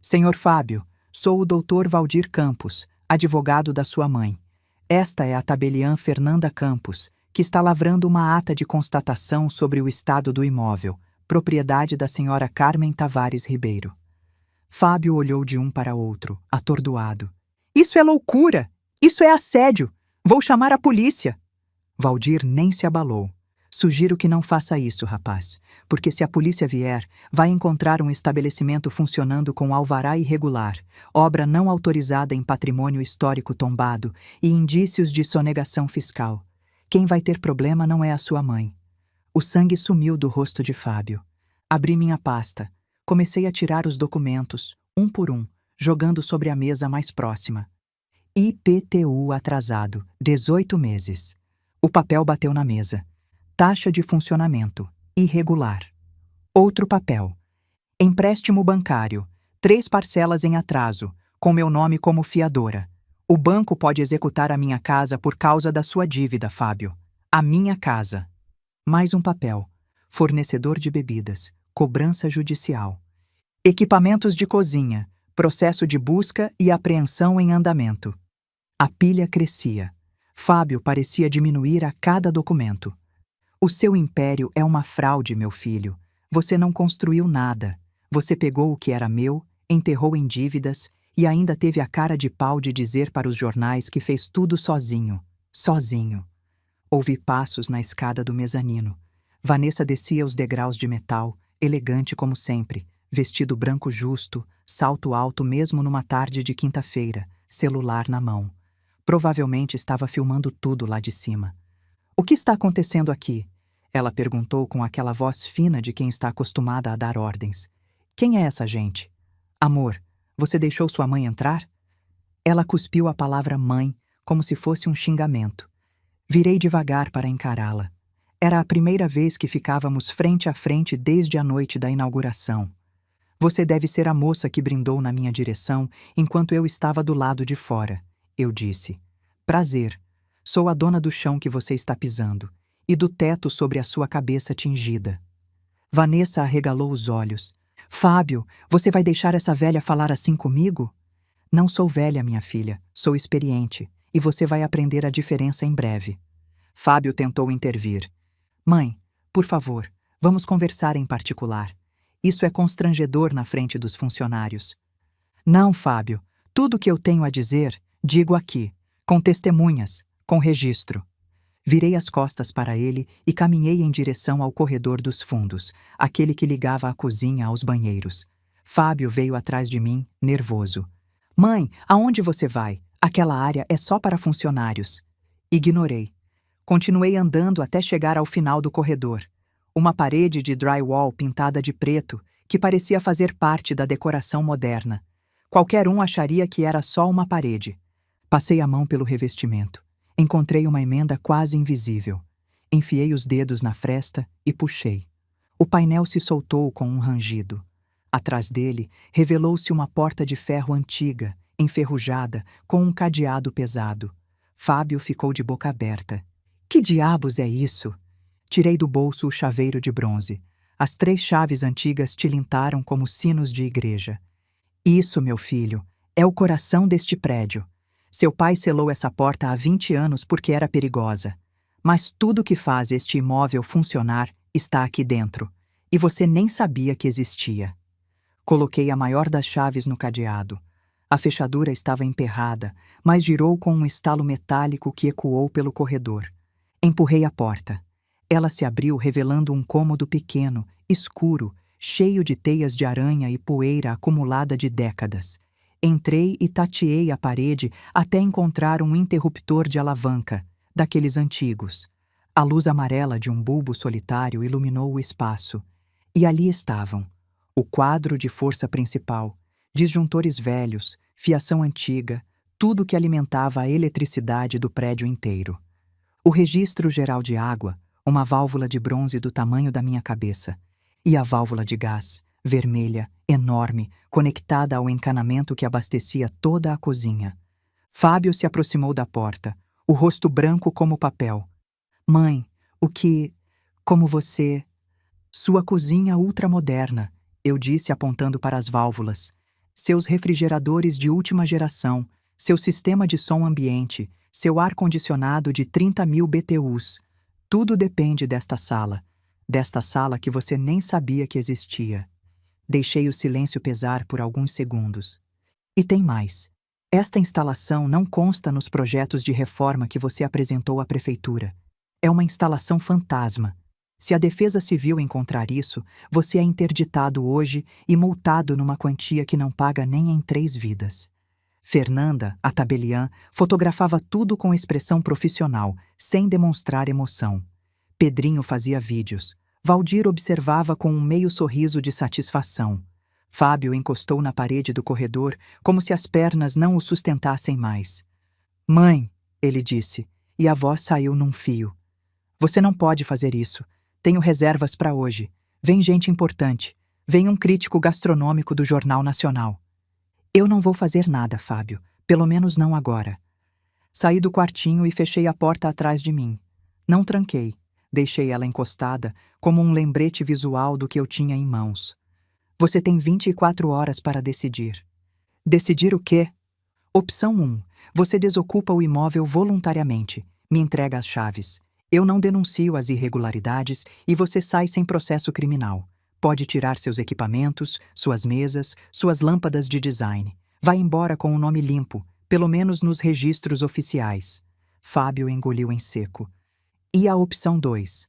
Speaker 1: "Senhor Fábio, sou o Dr. Valdir Campos, advogado da sua mãe. Esta é a tabeliã Fernanda Campos, que está lavrando uma ata de constatação sobre o estado do imóvel, propriedade da senhora Carmen Tavares Ribeiro." Fábio olhou de um para outro, atordoado. "Isso é loucura! Isso é assédio! Vou chamar a polícia!" Valdir nem se abalou. "Sugiro que não faça isso, rapaz, porque se a polícia vier, vai encontrar um estabelecimento funcionando com alvará irregular, obra não autorizada em patrimônio histórico tombado e indícios de sonegação fiscal. Quem vai ter problema não é a sua mãe." O sangue sumiu do rosto de Fábio. Abri minha pasta. Comecei a tirar os documentos, um por um, jogando sobre a mesa mais próxima. IPTU atrasado, 18 meses. O papel bateu na mesa. Taxa de funcionamento, irregular. Outro papel. Empréstimo bancário, 3 parcelas em atraso, com meu nome como fiadora. O banco pode executar a minha casa por causa da sua dívida, Fábio. A minha casa. Mais um papel. Fornecedor de bebidas, cobrança judicial. Equipamentos de cozinha, processo de busca e apreensão em andamento. A pilha crescia. Fábio parecia diminuir a cada documento. "O seu império é uma fraude, meu filho. Você não construiu nada. Você pegou o que era meu, enterrou em dívidas e ainda teve a cara de pau de dizer para os jornais que fez tudo sozinho. Sozinho." Ouvi passos na escada do mezanino. Vanessa descia os degraus de metal, elegante como sempre, vestido branco justo, salto alto mesmo numa tarde de quinta-feira, celular na mão. Provavelmente estava filmando tudo lá de cima. "O que está acontecendo aqui?" Ela perguntou com aquela voz fina de quem está acostumada a dar ordens. "Quem é essa gente?" "Amor, você deixou sua mãe entrar?" Ela cuspiu a palavra mãe, como se fosse um xingamento. Virei devagar para encará-la. Era a primeira vez que ficávamos frente a frente desde a noite da inauguração. "Você deve ser a moça que brindou na minha direção enquanto eu estava do lado de fora", eu disse. "Prazer. Sou a dona do chão que você está pisando e do teto sobre a sua cabeça tingida." Vanessa arregalou os olhos. "Fábio, você vai deixar essa velha falar assim comigo?" "Não sou velha, minha filha. Sou experiente. E você vai aprender a diferença em breve." Fábio tentou intervir. "Mãe, por favor, vamos conversar em particular. Isso é constrangedor na frente dos funcionários." "Não, Fábio. Tudo o que eu tenho a dizer, digo aqui, com testemunhas, com registro." Virei as costas para ele e caminhei em direção ao corredor dos fundos, aquele que ligava a cozinha aos banheiros. Fábio veio atrás de mim, nervoso. "Mãe, aonde você vai? Aquela área é só para funcionários." Ignorei. Continuei andando até chegar ao final do corredor. Uma parede de drywall pintada de preto, que parecia fazer parte da decoração moderna. Qualquer um acharia que era só uma parede. Passei a mão pelo revestimento. Encontrei uma emenda quase invisível. Enfiei os dedos na fresta e puxei. O painel se soltou com um rangido. Atrás dele, revelou-se uma porta de ferro antiga, enferrujada, com um cadeado pesado. Fábio ficou de boca aberta. "Que diabos é isso?" Tirei do bolso o chaveiro de bronze. As 3 chaves antigas tilintaram como sinos de igreja. "Isso, meu filho, é o coração deste prédio. Seu pai selou essa porta há 20 anos porque era perigosa. Mas tudo que faz este imóvel funcionar está aqui dentro. E você nem sabia que existia." Coloquei a maior das chaves no cadeado. A fechadura estava emperrada, mas girou com um estalo metálico que ecoou pelo corredor. Empurrei a porta. Ela se abriu, revelando um cômodo pequeno, escuro, cheio de teias de aranha e poeira acumulada de décadas. Entrei e tateei a parede até encontrar um interruptor de alavanca, daqueles antigos. A luz amarela de um bulbo solitário iluminou o espaço. E ali estavam: o quadro de força principal, disjuntores velhos, fiação antiga, tudo que alimentava a eletricidade do prédio inteiro. O registro geral de água, uma válvula de bronze do tamanho da minha cabeça, e a válvula de gás, vermelha, enorme, conectada ao encanamento que abastecia toda a cozinha. Fábio se aproximou da porta, o rosto branco como papel. Mãe, como você... Sua cozinha ultramoderna, eu disse apontando para as válvulas. Seus refrigeradores de última geração, seu sistema de som ambiente, seu ar-condicionado de 30.000 BTUs. Tudo depende desta sala que você nem sabia que existia. Deixei o silêncio pesar por alguns segundos. E tem mais. Esta instalação não consta nos projetos de reforma que você apresentou à prefeitura. É uma instalação fantasma. Se a Defesa Civil encontrar isso, você é interditado hoje e multado numa quantia que não paga nem em 3 vidas. Fernanda, a tabeliã, fotografava tudo com expressão profissional, sem demonstrar emoção. Pedrinho fazia vídeos. Valdir observava com um meio sorriso de satisfação. Fábio encostou na parede do corredor, como se as pernas não o sustentassem mais. Mãe, ele disse, e a voz saiu num fio. Você não pode fazer isso. Tenho reservas para hoje. Vem gente importante. Vem um crítico gastronômico do Jornal Nacional. Eu não vou fazer nada, Fábio. Pelo menos não agora. Saí do quartinho e fechei a porta atrás de mim. Não tranquei. Deixei ela encostada, como um lembrete visual do que eu tinha em mãos. Você tem 24 horas para decidir. Decidir o quê? Opção 1. Você desocupa o imóvel voluntariamente. Me entrega as chaves. Eu não denuncio as irregularidades e você sai sem processo criminal. Pode tirar seus equipamentos, suas mesas, suas lâmpadas de design. Vai embora com o nome limpo, pelo menos nos registros oficiais. Fábio engoliu em seco. E a opção 2?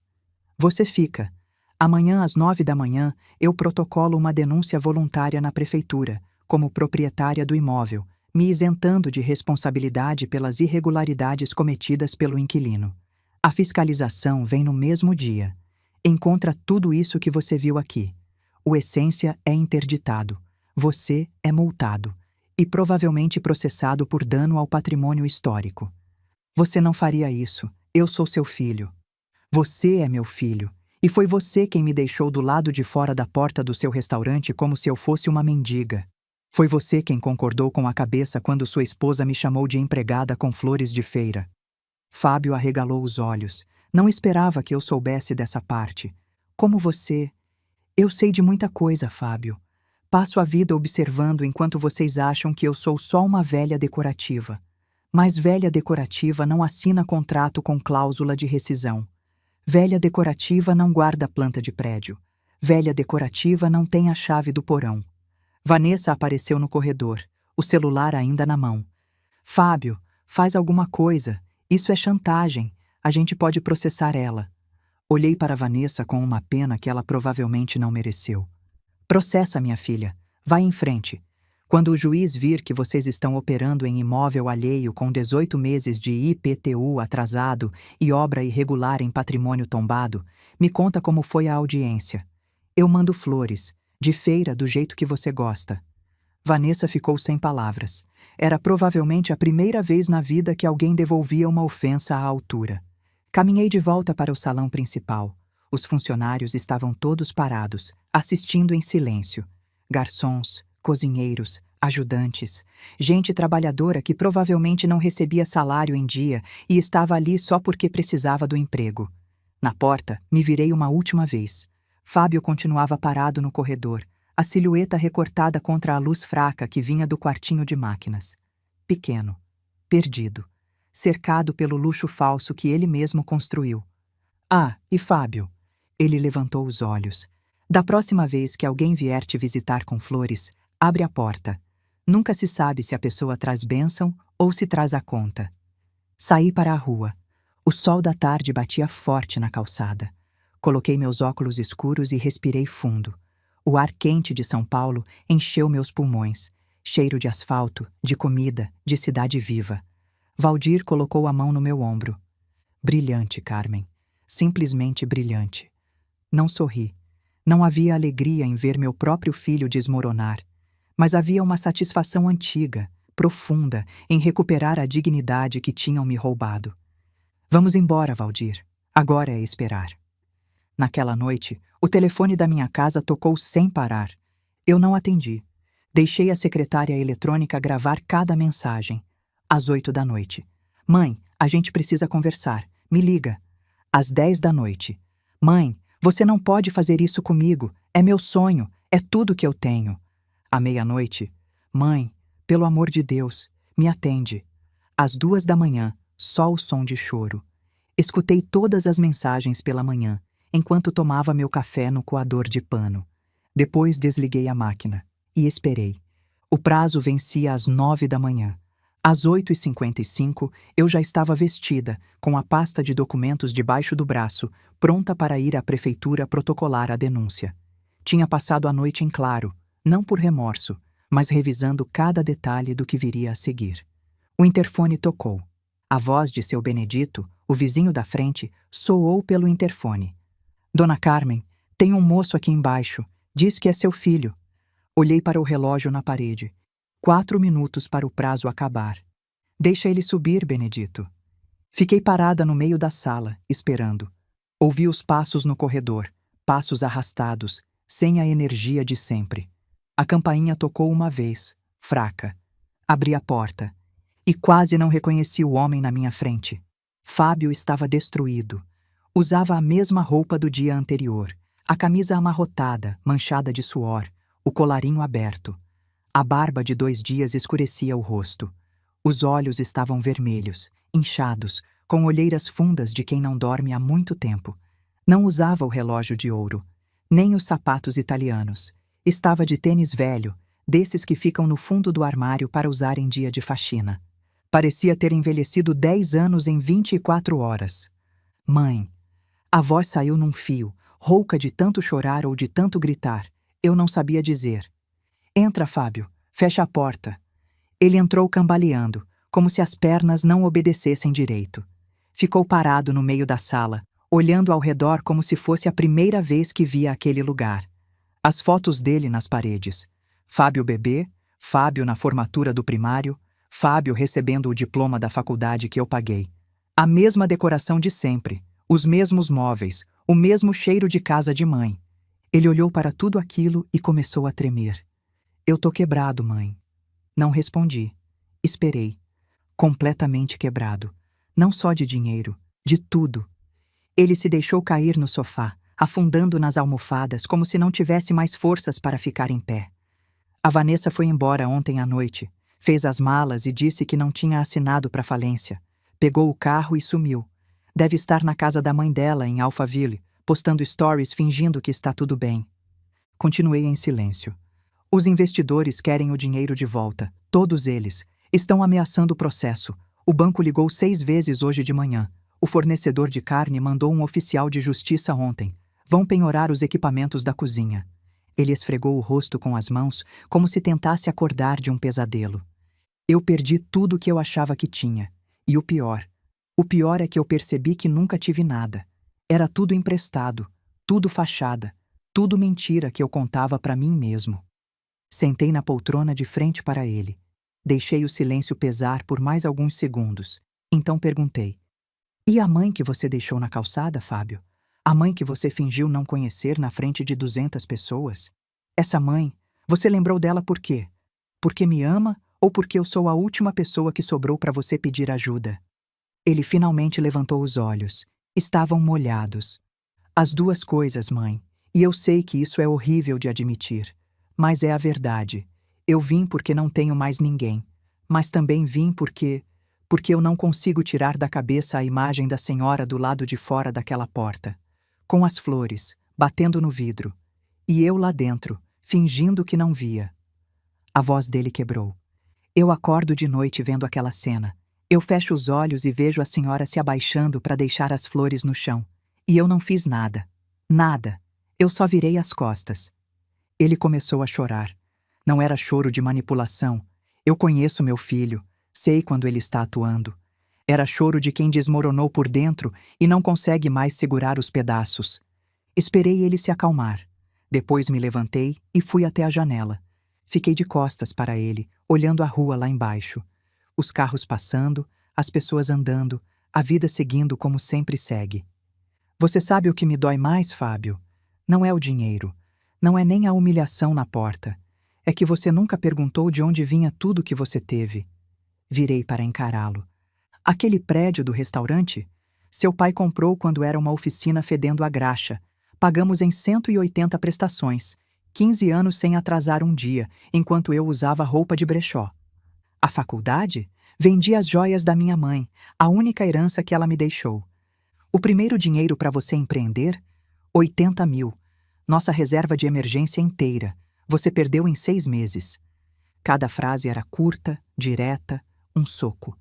Speaker 1: Você fica. Amanhã às 9 da manhã, eu protocolo uma denúncia voluntária na prefeitura, como proprietária do imóvel, me isentando de responsabilidade pelas irregularidades cometidas pelo inquilino. A fiscalização vem no mesmo dia. Encontra tudo isso que você viu aqui. O Essência é interditado. Você é multado. E provavelmente processado por dano ao patrimônio histórico. Você não faria isso. Eu sou seu filho. Você é meu filho. E foi você quem me deixou do lado de fora da porta do seu restaurante como se eu fosse uma mendiga. Foi você quem concordou com a cabeça quando sua esposa me chamou de empregada com flores de feira. Fábio arregalou os olhos. Não esperava que eu soubesse dessa parte. Como você... Eu sei de muita coisa, Fábio. Passo a vida observando enquanto vocês acham que eu sou só uma velha decorativa. Mas velha decorativa não assina contrato com cláusula de rescisão. Velha decorativa não guarda planta de prédio. Velha decorativa não tem a chave do porão. Vanessa apareceu no corredor, o celular ainda na mão. Fábio, faz alguma coisa. Isso é chantagem. A gente pode processar ela. Olhei para Vanessa com uma pena que ela provavelmente não mereceu. Processa, minha filha. Vai em frente. Quando o juiz vir que vocês estão operando em imóvel alheio com 18 meses de IPTU atrasado e obra irregular em patrimônio tombado, me conta como foi a audiência. Eu mando flores, de feira do jeito que você gosta. Vanessa ficou sem palavras. Era provavelmente a primeira vez na vida que alguém devolvia uma ofensa à altura. Caminhei de volta para o salão principal. Os funcionários estavam todos parados, assistindo em silêncio. Garçons, cozinheiros, ajudantes, gente trabalhadora que provavelmente não recebia salário em dia e estava ali só porque precisava do emprego. Na porta, me virei uma última vez. Fábio continuava parado no corredor, a silhueta recortada contra a luz fraca que vinha do quartinho de máquinas. Pequeno, perdido, cercado pelo luxo falso que ele mesmo construiu. Ah, e Fábio? Ele levantou os olhos. Da próxima vez que alguém vier te visitar com flores, abre a porta. Nunca se sabe se a pessoa traz bênção ou se traz a conta. Saí para a rua. O sol da tarde batia forte na calçada. Coloquei meus óculos escuros e respirei fundo. O ar quente de São Paulo encheu meus pulmões. Cheiro de asfalto, de comida, de cidade viva. Valdir colocou a mão no meu ombro. Brilhante, Carmen. Simplesmente brilhante. Não sorri. Não havia alegria em ver meu próprio filho desmoronar. Mas havia uma satisfação antiga, profunda, em recuperar a dignidade que tinham me roubado. Vamos embora, Valdir. Agora é esperar. Naquela noite, o telefone da minha casa tocou sem parar. Eu não atendi. Deixei a secretária eletrônica gravar cada mensagem. Às 8 da noite. Mãe, a gente precisa conversar. Me liga. Às 10 da noite. Mãe, você não pode fazer isso comigo. É meu sonho. É tudo que eu tenho. À meia-noite. Mãe, pelo amor de Deus, me atende. Às 2 da manhã, só o som de choro. Escutei todas as mensagens pela manhã, enquanto tomava meu café no coador de pano. Depois desliguei a máquina e esperei. O prazo vencia às 9 da manhã. Às 8h55, eu já estava vestida, com a pasta de documentos debaixo do braço, pronta para ir à prefeitura protocolar a denúncia. Tinha passado a noite em claro, não por remorso, mas revisando cada detalhe do que viria a seguir. O interfone tocou. A voz de seu Benedito, o vizinho da frente, soou pelo interfone. Dona Carmen, tem um moço aqui embaixo. Diz que é seu filho. Olhei para o relógio na parede. 4 minutos para o prazo acabar. Deixa ele subir, Benedito. Fiquei parada no meio da sala, esperando. Ouvi os passos no corredor, passos arrastados, sem a energia de sempre. A campainha tocou uma vez, fraca. Abri a porta. E quase não reconheci o homem na minha frente. Fábio estava destruído. Usava a mesma roupa do dia anterior. A camisa amarrotada, manchada de suor, o colarinho aberto. A barba de 2 dias escurecia o rosto. Os olhos estavam vermelhos, inchados, com olheiras fundas de quem não dorme há muito tempo. Não usava o relógio de ouro, nem os sapatos italianos. Estava de tênis velho, desses que ficam no fundo do armário para usar em dia de faxina. Parecia ter envelhecido 10 anos em 24 horas. Mãe. A voz saiu num fio, rouca de tanto chorar ou de tanto gritar. Eu não sabia dizer. Entra, Fábio. Fecha a porta. Ele entrou cambaleando, como se as pernas não obedecessem direito. Ficou parado no meio da sala, olhando ao redor como se fosse a primeira vez que via aquele lugar. As fotos dele nas paredes. Fábio bebê, Fábio na formatura do primário, Fábio recebendo o diploma da faculdade que eu paguei. A mesma decoração de sempre, os mesmos móveis, o mesmo cheiro de casa de mãe. Ele olhou para tudo aquilo e começou a tremer. Eu tô quebrado, mãe. Não respondi. Esperei. Completamente quebrado. Não só de dinheiro, de tudo. Ele se deixou cair no sofá, afundando nas almofadas como se não tivesse mais forças para ficar em pé. A Vanessa foi embora ontem à noite. Fez as malas e disse que não tinha assinado para falência. Pegou o carro e sumiu. Deve estar na casa da mãe dela, em Alphaville, postando stories fingindo que está tudo bem. Continuei em silêncio. Os investidores querem o dinheiro de volta. Todos eles. Estão ameaçando o processo. O banco ligou 6 vezes hoje de manhã. O fornecedor de carne mandou um oficial de justiça ontem. Vão penhorar os equipamentos da cozinha. Ele esfregou o rosto com as mãos, como se tentasse acordar de um pesadelo. Eu perdi tudo o que eu achava que tinha. E o pior é que eu percebi que nunca tive nada. Era tudo emprestado, tudo fachada, tudo mentira que eu contava para mim mesmo. Sentei na poltrona de frente para ele. Deixei o silêncio pesar por mais alguns segundos. Então perguntei: e a mãe que você deixou na calçada, Fábio? A mãe que você fingiu não conhecer na frente de 200 pessoas? Essa mãe, você lembrou dela por quê? Porque me ama ou porque eu sou a última pessoa que sobrou para você pedir ajuda? Ele finalmente levantou os olhos. Estavam molhados. As 2 coisas, mãe. E eu sei que isso é horrível de admitir. Mas é a verdade. Eu vim porque não tenho mais ninguém. Mas também vim porque eu não consigo tirar da cabeça a imagem da senhora do lado de fora daquela porta. Com as flores, batendo no vidro. E eu lá dentro, fingindo que não via. A voz dele quebrou. Eu acordo de noite vendo aquela cena. Eu fecho os olhos e vejo a senhora se abaixando para deixar as flores no chão. E eu não fiz nada. Nada. Eu só virei as costas. Ele começou a chorar. Não era choro de manipulação. Eu conheço meu filho. Sei quando ele está atuando. Era choro de quem desmoronou por dentro e não consegue mais segurar os pedaços. Esperei ele se acalmar. Depois me levantei e fui até a janela. Fiquei de costas para ele, olhando a rua lá embaixo. Os carros passando, as pessoas andando, a vida seguindo como sempre segue. Você sabe o que me dói mais, Fábio? Não é o dinheiro. Não é nem a humilhação na porta. É que você nunca perguntou de onde vinha tudo que você teve. Virei para encará-lo. Aquele prédio do restaurante? Seu pai comprou quando era uma oficina fedendo a graxa. Pagamos em 180 prestações, 15 anos sem atrasar um dia, enquanto eu usava roupa de brechó. A faculdade? Vendi as joias da minha mãe, a única herança que ela me deixou. O primeiro dinheiro para você empreender? 80 mil. Nossa reserva de emergência inteira. Você perdeu em 6 meses. Cada frase era curta, direta, um soco.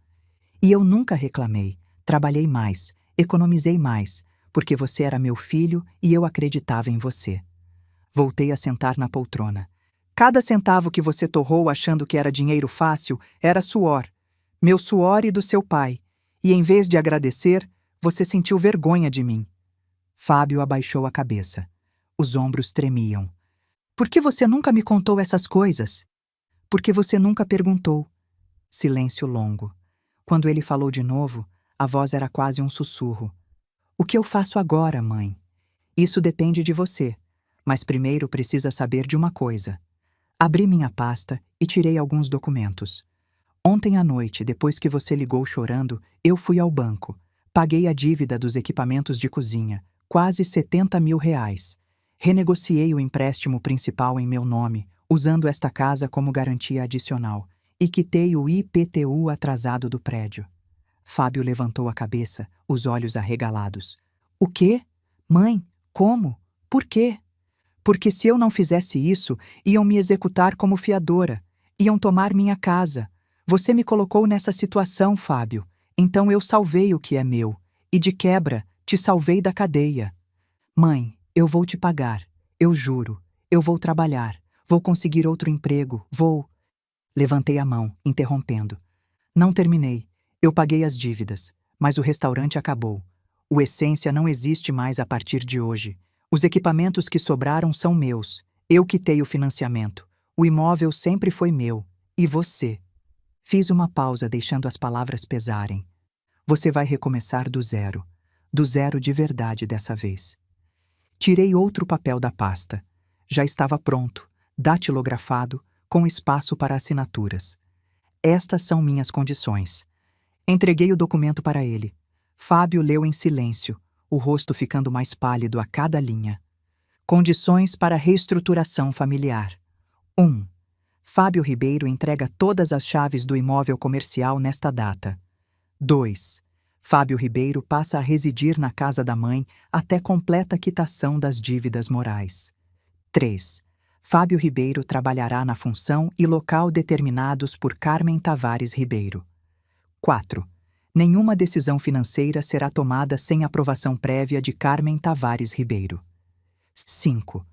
Speaker 1: E eu nunca reclamei. Trabalhei mais, economizei mais, porque você era meu filho e eu acreditava em você. Voltei a sentar na poltrona. Cada centavo que você torrou achando que era dinheiro fácil era suor. Meu suor e do seu pai. E em vez de agradecer, você sentiu vergonha de mim. Fábio abaixou a cabeça. Os ombros tremiam. Por que você nunca me contou essas coisas? Porque você nunca perguntou. Silêncio longo. Quando ele falou de novo, a voz era quase um sussurro. O que eu faço agora, mãe? Isso depende de você, mas primeiro precisa saber de uma coisa. Abri minha pasta e tirei alguns documentos. Ontem à noite, depois que você ligou chorando, eu fui ao banco. Paguei a dívida dos equipamentos de cozinha, quase 70 mil reais. Renegociei o empréstimo principal em meu nome, usando esta casa como garantia adicional, e quitei o IPTU atrasado do prédio. Fábio levantou a cabeça, os olhos arregalados. O quê? Mãe, como? Por quê? Porque se eu não fizesse isso, iam me executar como fiadora. Iam tomar minha casa. Você me colocou nessa situação, Fábio. Então eu salvei o que é meu. E de quebra, te salvei da cadeia. Mãe, eu vou te pagar. Eu juro. Eu vou trabalhar. Vou conseguir outro emprego. Vou... Levantei a mão, interrompendo. Não terminei. Eu paguei as dívidas, mas o restaurante acabou. O Essência não existe mais a partir de hoje. Os equipamentos que sobraram são meus. Eu quitei o financiamento. O imóvel sempre foi meu. E você? Fiz uma pausa, deixando as palavras pesarem. Você vai recomeçar do zero. Do zero de verdade dessa vez. Tirei outro papel da pasta. Já estava pronto, datilografado, com espaço para assinaturas. Estas são minhas condições. Entreguei o documento para ele. Fábio leu em silêncio, o rosto ficando mais pálido a cada linha. Condições para reestruturação familiar. 1. Fábio Ribeiro entrega todas as chaves do imóvel comercial nesta data. 2. Fábio Ribeiro passa a residir na casa da mãe até completa quitação das dívidas morais. 3. Fábio Ribeiro trabalhará na função e local determinados por Carmen Tavares Ribeiro. 4. Nenhuma decisão financeira será tomada sem aprovação prévia de Carmen Tavares Ribeiro. 5.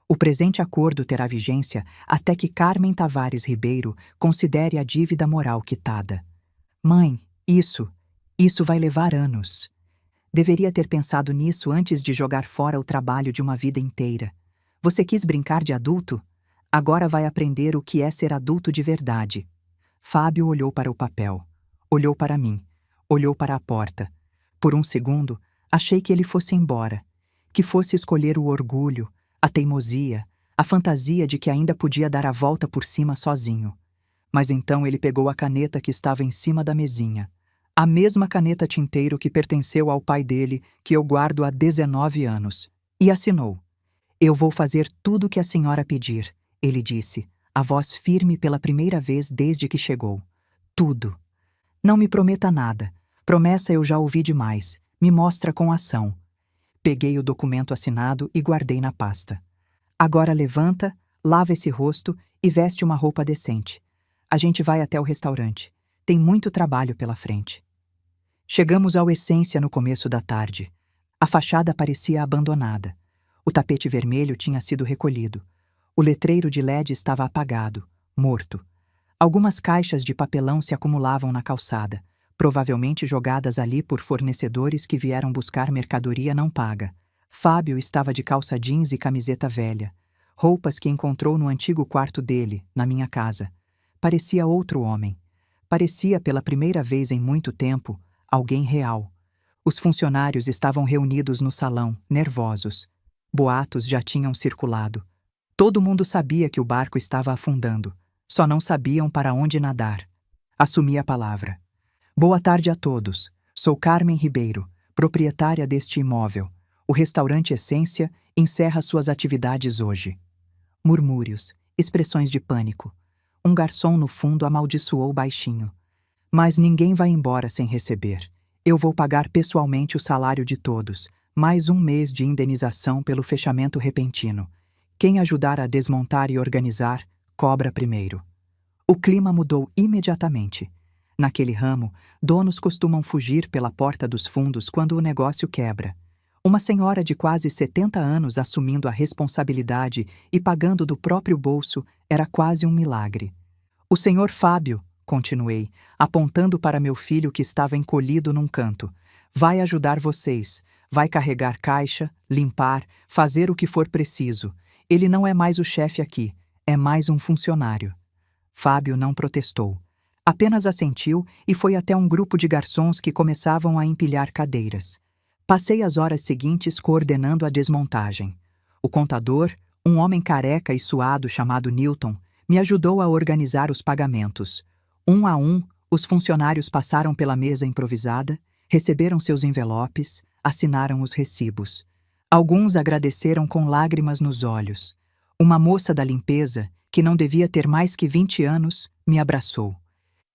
Speaker 1: O presente acordo terá vigência até que Carmen Tavares Ribeiro considere a dívida moral quitada. Mãe, isso vai levar anos. Deveria ter pensado nisso antes de jogar fora o trabalho de uma vida inteira. Você quis brincar de adulto? Agora vai aprender o que é ser adulto de verdade. Fábio olhou para o papel. Olhou para mim. Olhou para a porta. Por um segundo, achei que ele fosse embora. Que fosse escolher o orgulho, a teimosia, a fantasia de que ainda podia dar a volta por cima sozinho. Mas então ele pegou a caneta que estava em cima da mesinha. A mesma caneta tinteiro que pertenceu ao pai dele, que eu guardo há 19 anos. E assinou. Eu vou fazer tudo o que a senhora pedir, ele disse, a voz firme pela primeira vez desde que chegou. Tudo. Não me prometa nada. Promessa eu já ouvi demais. Me mostra com ação. Peguei o documento assinado e guardei na pasta. Agora levanta, lava esse rosto e veste uma roupa decente. A gente vai até o restaurante. Tem muito trabalho pela frente. Chegamos ao Essência no começo da tarde. A fachada parecia abandonada. O tapete vermelho tinha sido recolhido. O letreiro de LED estava apagado, morto. Algumas caixas de papelão se acumulavam na calçada, provavelmente jogadas ali por fornecedores que vieram buscar mercadoria não paga. Fábio estava de calça jeans e camiseta velha, roupas que encontrou no antigo quarto dele, na minha casa. Parecia outro homem. Parecia, pela primeira vez em muito tempo, alguém real. Os funcionários estavam reunidos no salão, nervosos. Boatos já tinham circulado. Todo mundo sabia que o barco estava afundando. Só não sabiam para onde nadar. Assumi a palavra. Boa tarde a todos. Sou Carmen Ribeiro, proprietária deste imóvel. O restaurante Essência encerra suas atividades hoje. Murmúrios, expressões de pânico. Um garçom no fundo amaldiçoou baixinho. Mas ninguém vai embora sem receber. Eu vou pagar pessoalmente o salário de todos, mais um mês de indenização pelo fechamento repentino. Quem ajudar a desmontar e organizar, cobra primeiro. O clima mudou imediatamente. Naquele ramo, donos costumam fugir pela porta dos fundos quando o negócio quebra. Uma senhora de quase 70 anos assumindo a responsabilidade e pagando do próprio bolso era quase um milagre. O senhor Fábio, continuei, apontando para meu filho que estava encolhido num canto, vai ajudar vocês, vai carregar caixa, limpar, fazer o que for preciso. Ele não é mais o chefe aqui, é mais um funcionário. Fábio não protestou. Apenas assentiu e foi até um grupo de garçons que começavam a empilhar cadeiras. Passei as horas seguintes coordenando a desmontagem. O contador, um homem careca e suado chamado Newton, me ajudou a organizar os pagamentos. Um a um, os funcionários passaram pela mesa improvisada, receberam seus envelopes, assinaram os recibos. Alguns agradeceram com lágrimas nos olhos. Uma moça da limpeza, que não devia ter mais que 20 anos, me abraçou.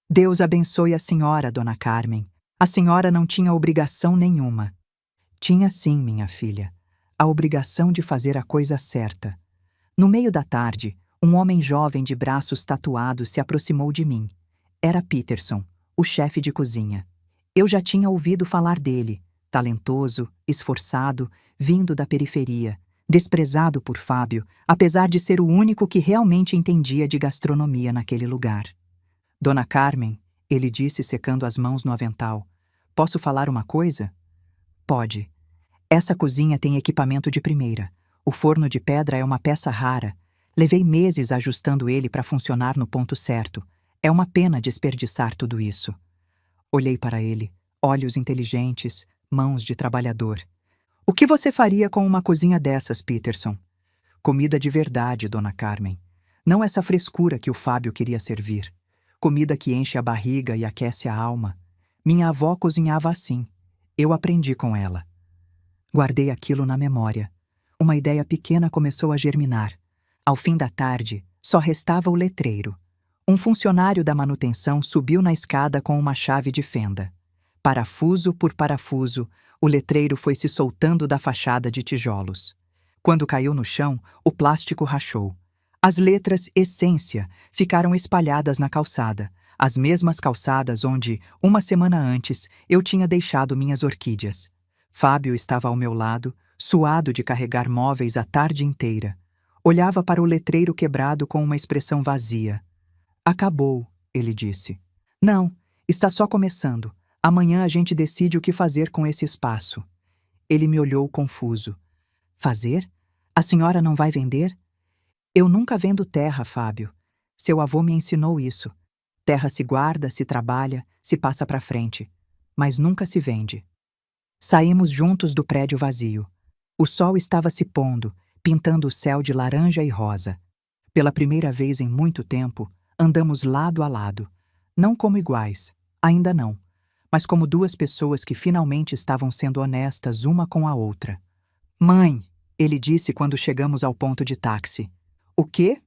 Speaker 1: Deus abençoe a senhora, dona Carmen. A senhora não tinha obrigação nenhuma. Tinha sim, minha filha. A obrigação de fazer a coisa certa. No meio da tarde, um homem jovem de braços tatuados se aproximou de mim. Era Peterson, o chefe de cozinha. Eu já tinha ouvido falar dele, talentoso, esforçado, vindo da periferia, desprezado por Fábio, apesar de ser o único que realmente entendia de gastronomia naquele lugar. Dona Carmen, ele disse secando as mãos no avental, posso falar uma coisa? Pode. Essa cozinha tem equipamento de primeira. O forno de pedra é uma peça rara. Levei meses ajustando ele para funcionar no ponto certo. É uma pena desperdiçar tudo isso. Olhei para ele, olhos inteligentes, mãos de trabalhador. O que você faria com uma cozinha dessas, Peterson? Comida de verdade, dona Carmen. Não essa frescura que o Fábio queria servir. Comida que enche a barriga e aquece a alma. Minha avó cozinhava assim. Eu aprendi com ela. Guardei aquilo na memória. Uma ideia pequena começou a germinar. Ao fim da tarde, só restava o letreiro. Um funcionário da manutenção subiu na escada com uma chave de fenda. Parafuso por parafuso, o letreiro foi se soltando da fachada de tijolos. Quando caiu no chão, o plástico rachou. As letras Essência ficaram espalhadas na calçada, as mesmas calçadas onde, uma semana antes, eu tinha deixado minhas orquídeas. Fábio estava ao meu lado, suado de carregar móveis a tarde inteira. Olhava para o letreiro quebrado com uma expressão vazia. Acabou, ele disse. Não, está só começando. Amanhã a gente decide o que fazer com esse espaço. Ele me olhou confuso. Fazer? A senhora não vai vender? Eu nunca vendo terra, Fábio. Seu avô me ensinou isso. Terra se guarda, se trabalha, se passa para frente. Mas nunca se vende. Saímos juntos do prédio vazio. O sol estava se pondo, pintando o céu de laranja e rosa. Pela primeira vez em muito tempo, andamos lado a lado. Não como iguais, ainda não, mas como duas pessoas que finalmente estavam sendo honestas uma com a outra. Mãe, ele disse quando chegamos ao ponto de táxi. O quê?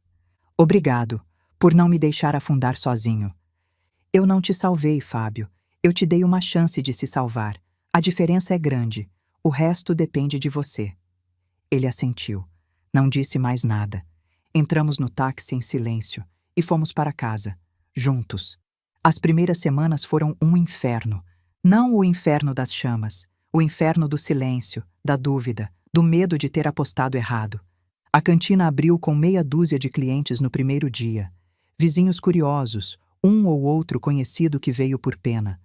Speaker 1: Obrigado, por não me deixar afundar sozinho. Eu não te salvei, Fábio. Eu te dei uma chance de se salvar. A diferença é grande. O resto depende de você. Ele assentiu. Não disse mais nada. Entramos no táxi em silêncio e fomos para casa, juntos. As primeiras semanas foram um inferno. Não o inferno das chamas, o inferno do silêncio, da dúvida, do medo de ter apostado errado. A cantina abriu com meia dúzia de clientes no primeiro dia. Vizinhos curiosos, um ou outro conhecido que veio por pena.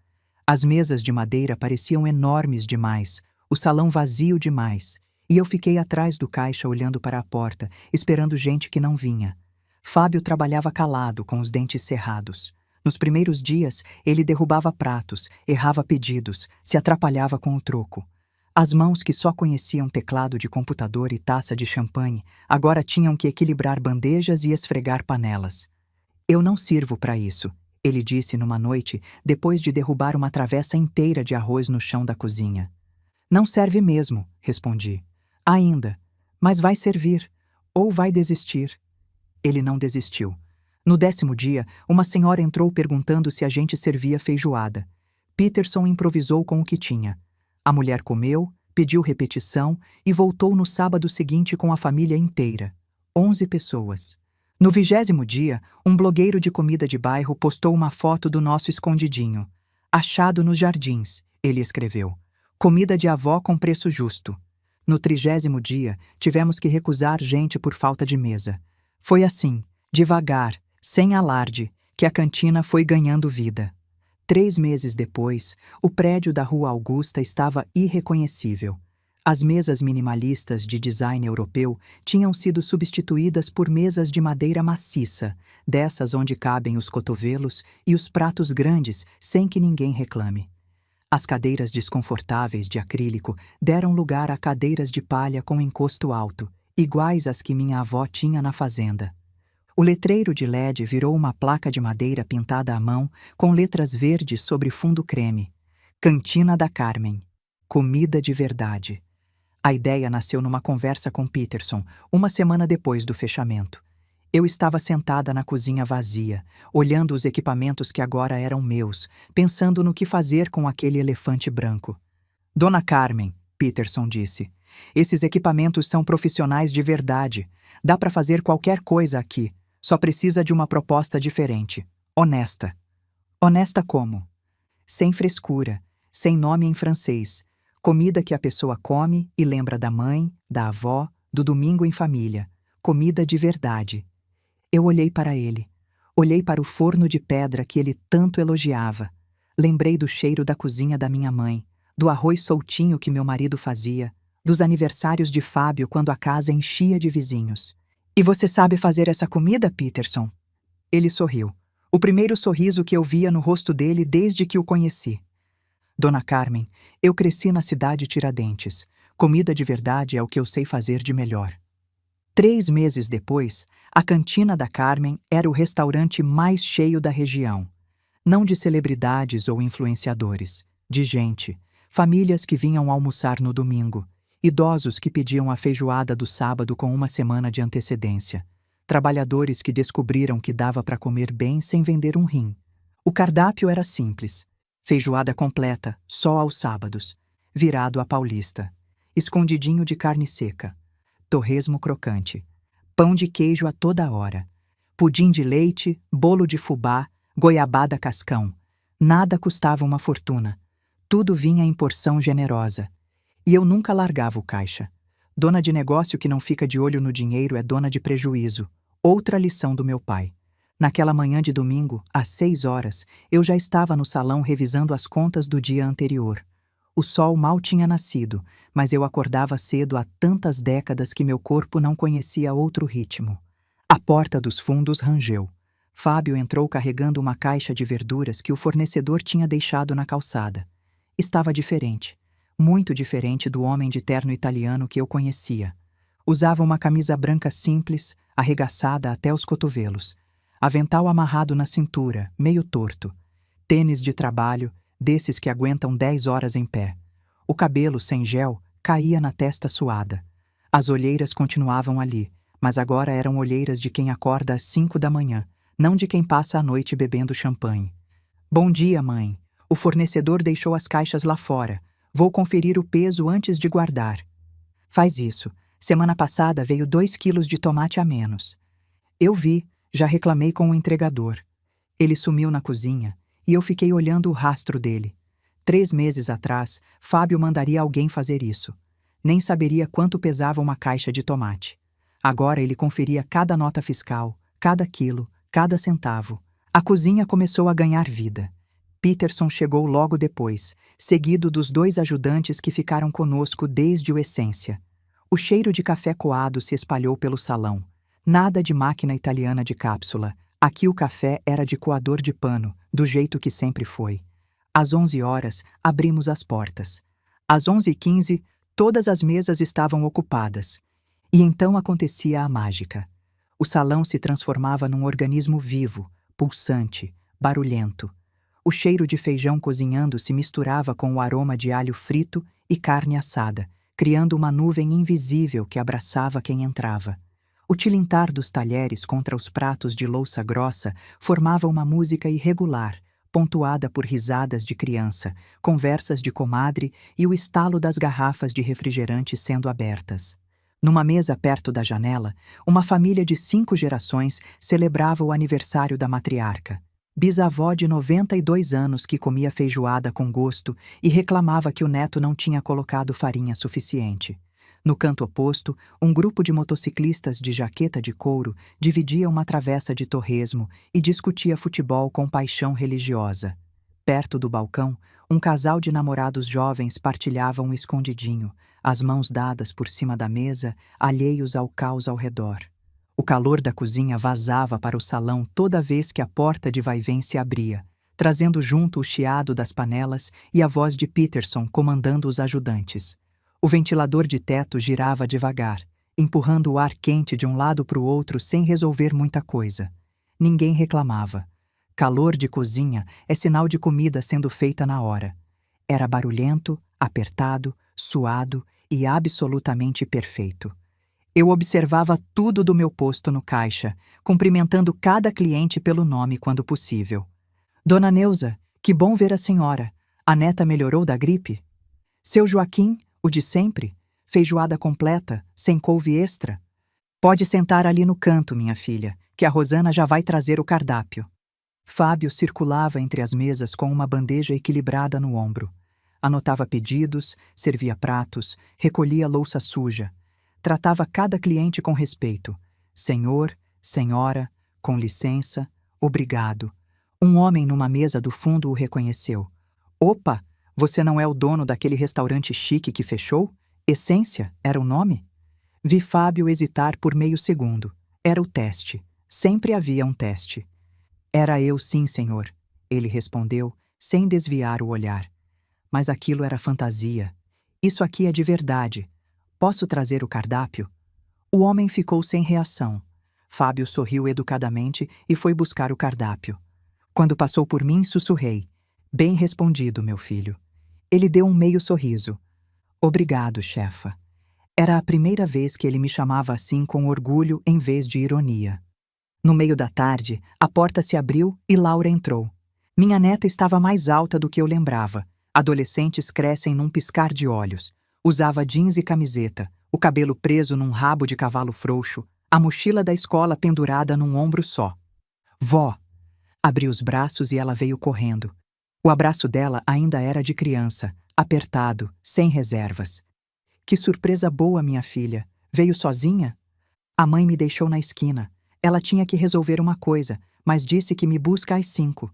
Speaker 1: As mesas de madeira pareciam enormes demais, o salão vazio demais, e eu fiquei atrás do caixa olhando para a porta, esperando gente que não vinha. Fábio trabalhava calado, com os dentes cerrados. Nos primeiros dias, ele derrubava pratos, errava pedidos, se atrapalhava com o troco. As mãos que só conheciam teclado de computador e taça de champanhe, agora tinham que equilibrar bandejas e esfregar panelas. Eu não sirvo para isso, ele disse numa noite, depois de derrubar uma travessa inteira de arroz no chão da cozinha. Não serve mesmo, respondi. Ainda. Mas vai servir. Ou vai desistir. Ele não desistiu. No 10º dia, uma senhora entrou perguntando se a gente servia feijoada. Peterson improvisou com o que tinha. A mulher comeu, pediu repetição e voltou no sábado seguinte com a família inteira. 11 pessoas. No 20º dia, um blogueiro de comida de bairro postou uma foto do nosso escondidinho. Achado nos jardins, ele escreveu. Comida de avó com preço justo. No 30º dia, tivemos que recusar gente por falta de mesa. Foi assim, devagar, sem alarde, que a cantina foi ganhando vida. 3 meses depois, o prédio da Rua Augusta estava irreconhecível. As mesas minimalistas de design europeu tinham sido substituídas por mesas de madeira maciça, dessas onde cabem os cotovelos e os pratos grandes sem que ninguém reclame. As cadeiras desconfortáveis de acrílico deram lugar a cadeiras de palha com encosto alto, iguais às que minha avó tinha na fazenda. O letreiro de LED virou uma placa de madeira pintada à mão com letras verdes sobre fundo creme. Cantina da Carmen. Comida de verdade. A ideia nasceu numa conversa com Peterson, uma semana depois do fechamento. Eu estava sentada na cozinha vazia, olhando os equipamentos que agora eram meus, pensando no que fazer com aquele elefante branco. Dona Carmen, Peterson disse, esses equipamentos são profissionais de verdade. Dá para fazer qualquer coisa aqui. Só precisa de uma proposta diferente. Honesta. Honesta como? Sem frescura, sem nome em francês. Comida que a pessoa come e lembra da mãe, da avó, do domingo em família. Comida de verdade. Eu olhei para ele. Olhei para o forno de pedra que ele tanto elogiava. Lembrei do cheiro da cozinha da minha mãe, do arroz soltinho que meu marido fazia, dos aniversários de Fábio quando a casa enchia de vizinhos. E você sabe fazer essa comida, Peterson? Ele sorriu. O primeiro sorriso que eu via no rosto dele desde que o conheci. Dona Carmen, eu cresci na cidade Tiradentes. Comida de verdade é o que eu sei fazer de melhor. 3 meses depois, a Cantina da Carmen era o restaurante mais cheio da região. Não de celebridades ou influenciadores, de gente, famílias que vinham almoçar no domingo, idosos que pediam a feijoada do sábado com uma semana de antecedência, trabalhadores que descobriram que dava para comer bem sem vender um rim. O cardápio era simples. Feijoada completa, só aos sábados, virado à paulista, escondidinho de carne seca, torresmo crocante, pão de queijo a toda hora, pudim de leite, bolo de fubá, goiabada cascão. Nada custava uma fortuna. Tudo vinha em porção generosa. E eu nunca largava o caixa. Dona de negócio que não fica de olho no dinheiro é dona de prejuízo. Outra lição do meu pai. Naquela manhã de domingo, às 6 horas, eu já estava no salão revisando as contas do dia anterior. O sol mal tinha nascido, mas eu acordava cedo há tantas décadas que meu corpo não conhecia outro ritmo. A porta dos fundos rangeu. Fábio entrou carregando uma caixa de verduras que o fornecedor tinha deixado na calçada. Estava diferente, muito diferente do homem de terno italiano que eu conhecia. Usava uma camisa branca simples, arregaçada até os cotovelos. Avental amarrado na cintura, meio torto. Tênis de trabalho, desses que aguentam 10 horas em pé. O cabelo, sem gel, caía na testa suada. As olheiras continuavam ali, mas agora eram olheiras de quem acorda às 5 da manhã, não de quem passa a noite bebendo champanhe. Bom dia, mãe. O fornecedor deixou as caixas lá fora. Vou conferir o peso antes de guardar. Faz isso. Semana passada veio 2 quilos de tomate a menos. Eu vi, já reclamei com o entregador. Ele sumiu na cozinha e eu fiquei olhando o rastro dele. 3 meses atrás, Fábio mandaria alguém fazer isso. Nem saberia quanto pesava uma caixa de tomate. Agora ele conferia cada nota fiscal, cada quilo, cada centavo. A cozinha começou a ganhar vida. Peterson chegou logo depois, seguido dos 2 ajudantes que ficaram conosco desde o Essência. O cheiro de café coado se espalhou pelo salão. Nada de máquina italiana de cápsula. Aqui o café era de coador de pano, do jeito que sempre foi. Às 11 horas, abrimos as portas. Às 11h15, todas as mesas estavam ocupadas. E então acontecia a mágica. O salão se transformava num organismo vivo, pulsante, barulhento. O cheiro de feijão cozinhando se misturava com o aroma de alho frito e carne assada, criando uma nuvem invisível que abraçava quem entrava. O tilintar dos talheres contra os pratos de louça grossa formava uma música irregular, pontuada por risadas de criança, conversas de comadre e o estalo das garrafas de refrigerante sendo abertas. Numa mesa perto da janela, uma família de 5 gerações celebrava o aniversário da matriarca. Bisavó de 92 anos que comia feijoada com gosto e reclamava que o neto não tinha colocado farinha suficiente. No canto oposto, um grupo de motociclistas de jaqueta de couro dividia uma travessa de torresmo e discutia futebol com paixão religiosa. Perto do balcão, um casal de namorados jovens partilhava um escondidinho, as mãos dadas por cima da mesa, alheios ao caos ao redor. O calor da cozinha vazava para o salão toda vez que a porta de vai-vem se abria, trazendo junto o chiado das panelas e a voz de Peterson comandando os ajudantes. O ventilador de teto girava devagar, empurrando o ar quente de um lado para o outro sem resolver muita coisa. Ninguém reclamava. Calor de cozinha é sinal de comida sendo feita na hora. Era barulhento, apertado, suado e absolutamente perfeito. Eu observava tudo do meu posto no caixa, cumprimentando cada cliente pelo nome quando possível. Dona Neuza, que bom ver a senhora. A neta melhorou da gripe? Seu Joaquim, o de sempre? Feijoada completa, sem couve extra? Pode sentar ali no canto, minha filha, que a Rosana já vai trazer o cardápio. Fábio circulava entre as mesas com uma bandeja equilibrada no ombro. Anotava pedidos, servia pratos, recolhia louça suja. Tratava cada cliente com respeito. Senhor, senhora, com licença, obrigado. Um homem numa mesa do fundo o reconheceu. Opa! Você não é o dono daquele restaurante chique que fechou? Essência era o nome? Vi Fábio hesitar por meio segundo. Era o teste. Sempre havia um teste. Era eu sim, senhor, ele respondeu, sem desviar o olhar. Mas aquilo era fantasia. Isso aqui é de verdade. Posso trazer o cardápio? O homem ficou sem reação. Fábio sorriu educadamente e foi buscar o cardápio. Quando passou por mim, sussurrei. Bem respondido, meu filho. Ele deu um meio sorriso. Obrigado, chefa. Era a primeira vez que ele me chamava assim com orgulho em vez de ironia. No meio da tarde, a porta se abriu e Laura entrou. Minha neta estava mais alta do que eu lembrava. Adolescentes crescem num piscar de olhos. Usava jeans e camiseta, o cabelo preso num rabo de cavalo frouxo, a mochila da escola pendurada num ombro só. Vó! Abri os braços e ela veio correndo. O abraço dela ainda era de criança, apertado, sem reservas. Que surpresa boa, minha filha. Veio sozinha? A mãe me deixou na esquina. Ela tinha que resolver uma coisa, mas disse que me busca às 5.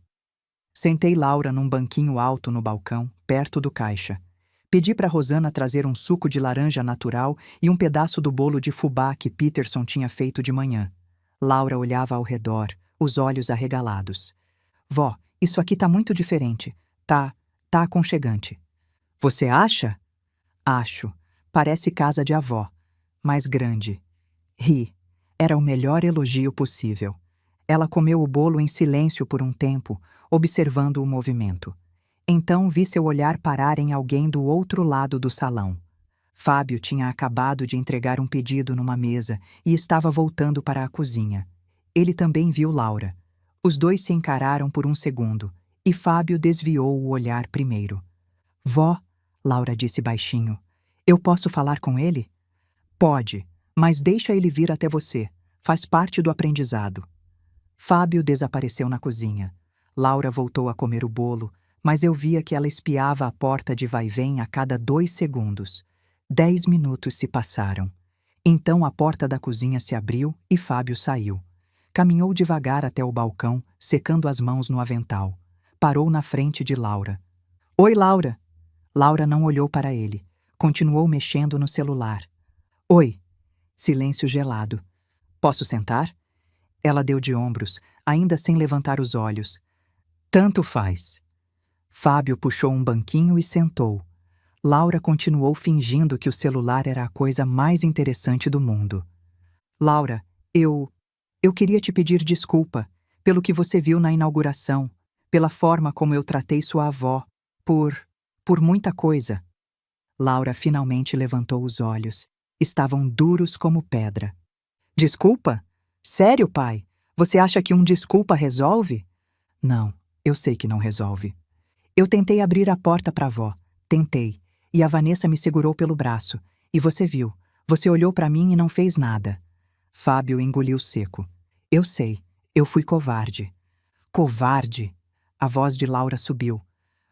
Speaker 1: Sentei Laura num banquinho alto no balcão, perto do caixa. Pedi para Rosana trazer um suco de laranja natural e um pedaço do bolo de fubá que Peterson tinha feito de manhã. Laura olhava ao redor, os olhos arregalados. Vó, isso aqui tá muito diferente. Tá aconchegante. Você acha? Acho. Parece casa de avó. Mais grande. Ri. Era o melhor elogio possível. Ela comeu o bolo em silêncio por um tempo, observando o movimento. Então vi seu olhar parar em alguém do outro lado do salão. Fábio tinha acabado de entregar um pedido numa mesa e estava voltando para a cozinha. Ele também viu Laura. Os dois se encararam por um segundo, e Fábio desviou o olhar primeiro. Vó, Laura disse baixinho, eu posso falar com ele? Pode, mas deixa ele vir até você. Faz parte do aprendizado. Fábio desapareceu na cozinha. Laura voltou a comer o bolo, mas eu via que ela espiava a porta de vai-vem a cada 2 segundos. 10 minutos se passaram. Então a porta da cozinha se abriu e Fábio saiu. Caminhou devagar até o balcão, secando as mãos no avental. Parou na frente de Laura. Oi, Laura! Laura não olhou para ele. Continuou mexendo no celular. Oi! Silêncio gelado. Posso sentar? Ela deu de ombros, ainda sem levantar os olhos. Tanto faz. Fábio puxou um banquinho e sentou. Laura continuou fingindo que o celular era a coisa mais interessante do mundo. Laura, eu queria te pedir desculpa pelo que você viu na inauguração, pela forma como eu tratei sua avó, por muita coisa. Laura finalmente levantou os olhos. Estavam duros como pedra. Desculpa? Sério, pai? Você acha que um desculpa resolve? Não, eu sei que não resolve. Eu tentei abrir a porta para a avó. Tentei. E a Vanessa me segurou pelo braço. E você viu. Você olhou para mim e não fez nada. Fábio engoliu seco. Eu sei. Eu fui covarde. Covarde? A voz de Laura subiu.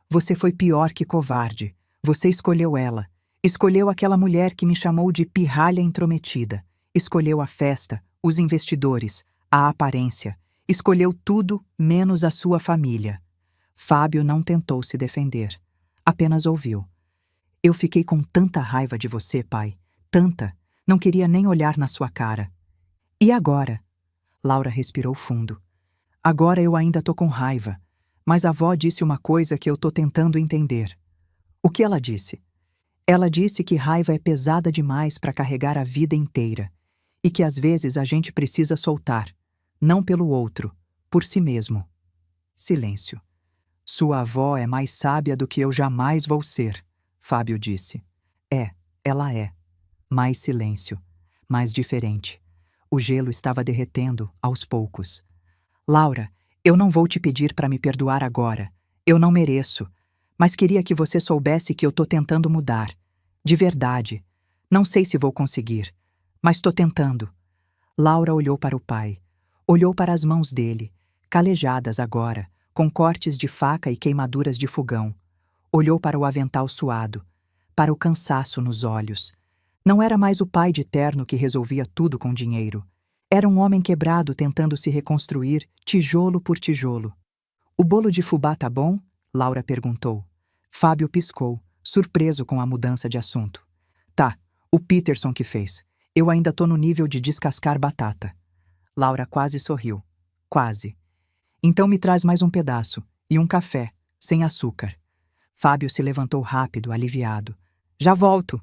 Speaker 1: Você foi pior que covarde. Você escolheu ela. Escolheu aquela mulher que me chamou de pirralha intrometida. Escolheu a festa, os investidores, a aparência. Escolheu tudo menos a sua família. Fábio não tentou se defender. Apenas ouviu. Eu fiquei com tanta raiva de você, pai. Tanta. Não queria nem olhar na sua cara. E agora? Laura respirou fundo. Agora eu ainda tô com raiva. Mas a avó disse uma coisa que eu tô tentando entender. O que ela disse? Ela disse que raiva é pesada demais para carregar a vida inteira. E que às vezes a gente precisa soltar. Não pelo outro, por si mesmo. Silêncio. Sua avó é mais sábia do que eu jamais vou ser, Fábio disse. Ela é. Mais silêncio. Mais diferente. O gelo estava derretendo, aos poucos. Laura, eu não vou te pedir para me perdoar agora. Eu não mereço. Mas queria que você soubesse que eu tô tentando mudar. De verdade. Não sei se vou conseguir. Mas tô tentando. Laura olhou para o pai. Olhou para as mãos dele, calejadas agora, com cortes de faca e queimaduras de fogão. Olhou para o avental suado, para o cansaço nos olhos. Não era mais o pai de terno que resolvia tudo com dinheiro. Era um homem quebrado tentando se reconstruir, tijolo por tijolo. O bolo de fubá tá bom? Laura perguntou. Fábio piscou, surpreso com a mudança de assunto. Tá, o Peterson que fez. Eu ainda tô no nível de descascar batata. Laura quase sorriu. Quase. Então me traz mais um pedaço, e um café, sem açúcar. Fábio se levantou rápido, aliviado. Já volto.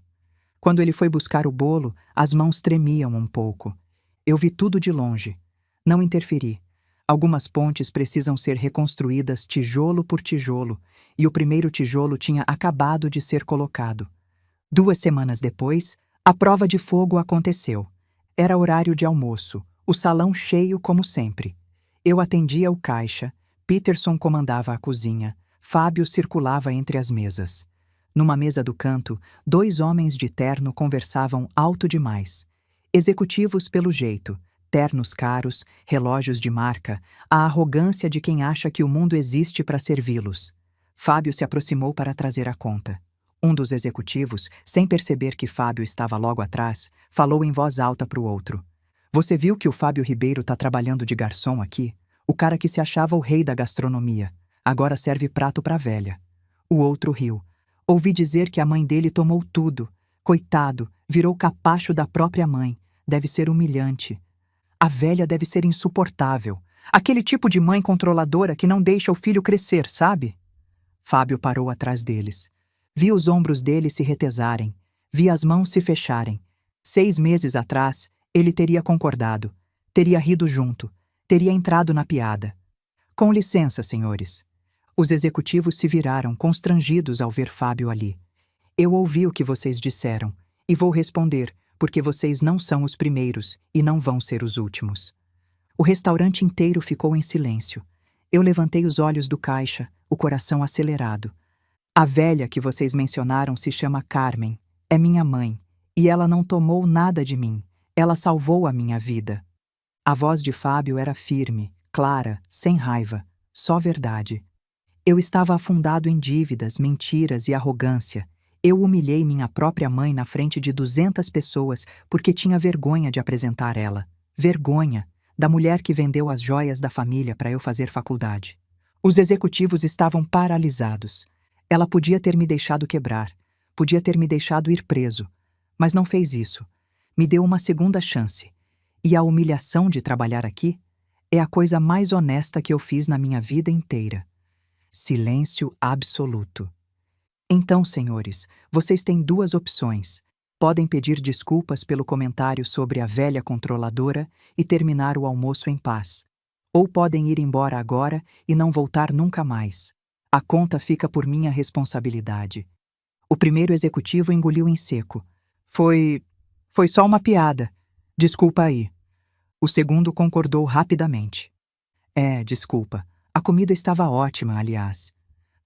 Speaker 1: Quando ele foi buscar o bolo, as mãos tremiam um pouco. Eu vi tudo de longe. Não interferi. Algumas pontes precisam ser reconstruídas tijolo por tijolo, e o primeiro tijolo tinha acabado de ser colocado. 2 semanas depois, a prova de fogo aconteceu. Era horário de almoço, o salão cheio como sempre. Eu atendia o caixa, Peterson comandava a cozinha, Fábio circulava entre as mesas. Numa mesa do canto, 2 homens de terno conversavam alto demais. Executivos pelo jeito, ternos caros, relógios de marca, a arrogância de quem acha que o mundo existe para servi-los. Fábio se aproximou para trazer a conta. Um dos executivos, sem perceber que Fábio estava logo atrás, falou em voz alta para o outro. Você viu que o Fábio Ribeiro está trabalhando de garçom aqui? O cara que se achava o rei da gastronomia. Agora serve prato para a velha. O outro riu. Ouvi dizer que a mãe dele tomou tudo. Coitado, virou capacho da própria mãe. Deve ser humilhante. A velha deve ser insuportável. Aquele tipo de mãe controladora que não deixa o filho crescer, sabe? Fábio parou atrás deles. Vi os ombros dele se retesarem. Vi as mãos se fecharem. 6 meses atrás, ele teria concordado. Teria rido junto. Teria entrado na piada. Com licença, senhores. Os executivos se viraram, constrangidos ao ver Fábio ali. Eu ouvi o que vocês disseram, e vou responder, porque vocês não são os primeiros e não vão ser os últimos. O restaurante inteiro ficou em silêncio. Eu levantei os olhos do caixa, o coração acelerado. A velha que vocês mencionaram se chama Carmen. É minha mãe. E ela não tomou nada de mim, ela salvou a minha vida. A voz de Fábio era firme, clara, sem raiva, só verdade. Eu estava afundado em dívidas, mentiras e arrogância. Eu humilhei minha própria mãe na frente de 200 pessoas porque tinha vergonha de apresentar ela. Vergonha da mulher que vendeu as joias da família para eu fazer faculdade. Os executivos estavam paralisados. Ela podia ter me deixado quebrar, podia ter me deixado ir preso, mas não fez isso. Me deu uma segunda chance. E a humilhação de trabalhar aqui é a coisa mais honesta que eu fiz na minha vida inteira. Silêncio absoluto. Então, senhores, vocês têm duas opções. Podem pedir desculpas pelo comentário sobre a velha controladora e terminar o almoço em paz. Ou podem ir embora agora e não voltar nunca mais. A conta fica por minha responsabilidade. O primeiro executivo engoliu em seco. Foi só uma piada. Desculpa aí. O segundo concordou rapidamente. Desculpa. A comida estava ótima, aliás.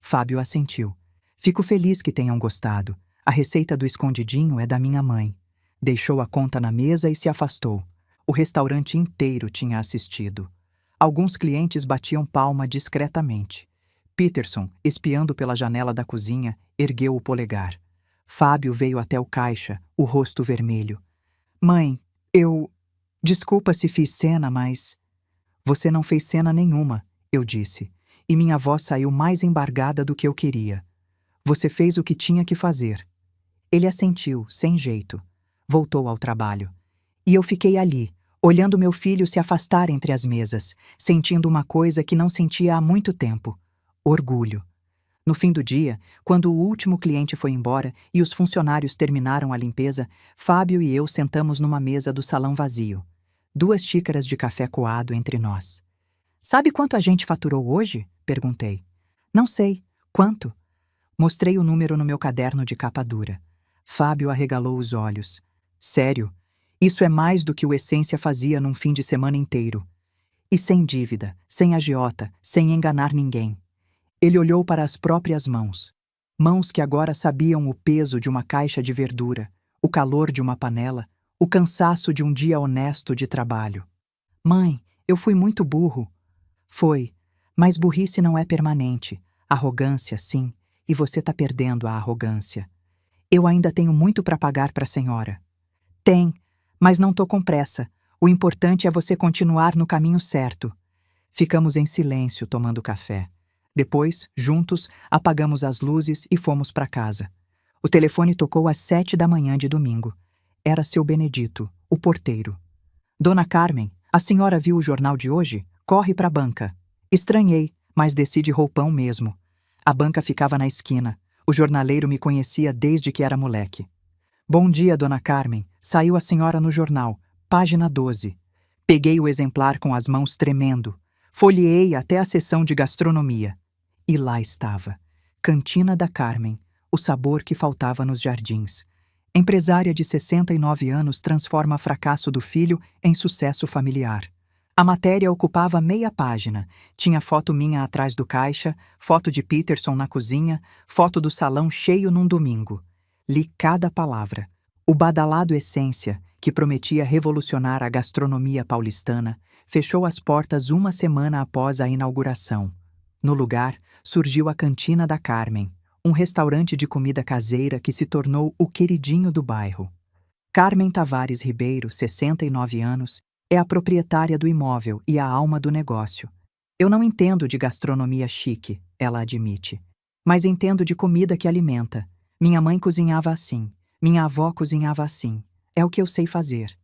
Speaker 1: Fábio assentiu. Fico feliz que tenham gostado. A receita do escondidinho é da minha mãe. Deixou a conta na mesa e se afastou. O restaurante inteiro tinha assistido. Alguns clientes batiam palma discretamente. Peterson, espiando pela janela da cozinha, ergueu o polegar. Fábio veio até o caixa, o rosto vermelho. Mãe, Desculpa se fiz cena, mas... Você não fez cena nenhuma, eu disse, e minha voz saiu mais embargada do que eu queria. Você fez o que tinha que fazer. Ele assentiu, sem jeito. Voltou ao trabalho. E eu fiquei ali, olhando meu filho se afastar entre as mesas, sentindo uma coisa que não sentia há muito tempo: orgulho. No fim do dia, quando o último cliente foi embora e os funcionários terminaram a limpeza, Fábio e eu sentamos numa mesa do salão vazio. 2 xícaras de café coado entre nós. Sabe quanto a gente faturou hoje? Perguntei. Não sei. Quanto? Mostrei o número no meu caderno de capa dura. Fábio arregalou os olhos. Sério? Isso é mais do que o Essência fazia num fim de semana inteiro. E sem dívida, sem agiota, sem enganar ninguém. Ele olhou para as próprias mãos. Mãos que agora sabiam o peso de uma caixa de verdura, o calor de uma panela, o cansaço de um dia honesto de trabalho. Mãe, eu fui muito burro. Foi, mas burrice não é permanente. Arrogância, sim, e você tá perdendo a arrogância. Eu ainda tenho muito para pagar para a senhora. Tem, mas não tô com pressa. O importante é você continuar no caminho certo. Ficamos em silêncio tomando café. Depois, juntos, apagamos as luzes e fomos para casa. O telefone tocou às 7 da manhã de domingo. Era seu Benedito, o porteiro. Dona Carmen, a senhora viu o jornal de hoje? Corre para a banca. Estranhei, mas desci de roupão mesmo. A banca ficava na esquina. O jornaleiro me conhecia desde que era moleque. Bom dia, Dona Carmen. Saiu a senhora no jornal, página 12. Peguei o exemplar com as mãos tremendo. Folheei até a seção de gastronomia. E lá estava. Cantina da Carmen, o sabor que faltava nos jardins. Empresária de 69 anos transforma fracasso do filho em sucesso familiar. A matéria ocupava meia página. Tinha foto minha atrás do caixa, foto de Peterson na cozinha, foto do salão cheio num domingo. Li cada palavra. O badalado Essência, que prometia revolucionar a gastronomia paulistana, fechou as portas uma semana após a inauguração. No lugar, surgiu a Cantina da Carmen, um restaurante de comida caseira que se tornou o queridinho do bairro. Carmen Tavares Ribeiro, 69 anos, é a proprietária do imóvel e a alma do negócio. Eu não entendo de gastronomia chique, ela admite, mas entendo de comida que alimenta. Minha mãe cozinhava assim, minha avó cozinhava assim. É o que eu sei fazer.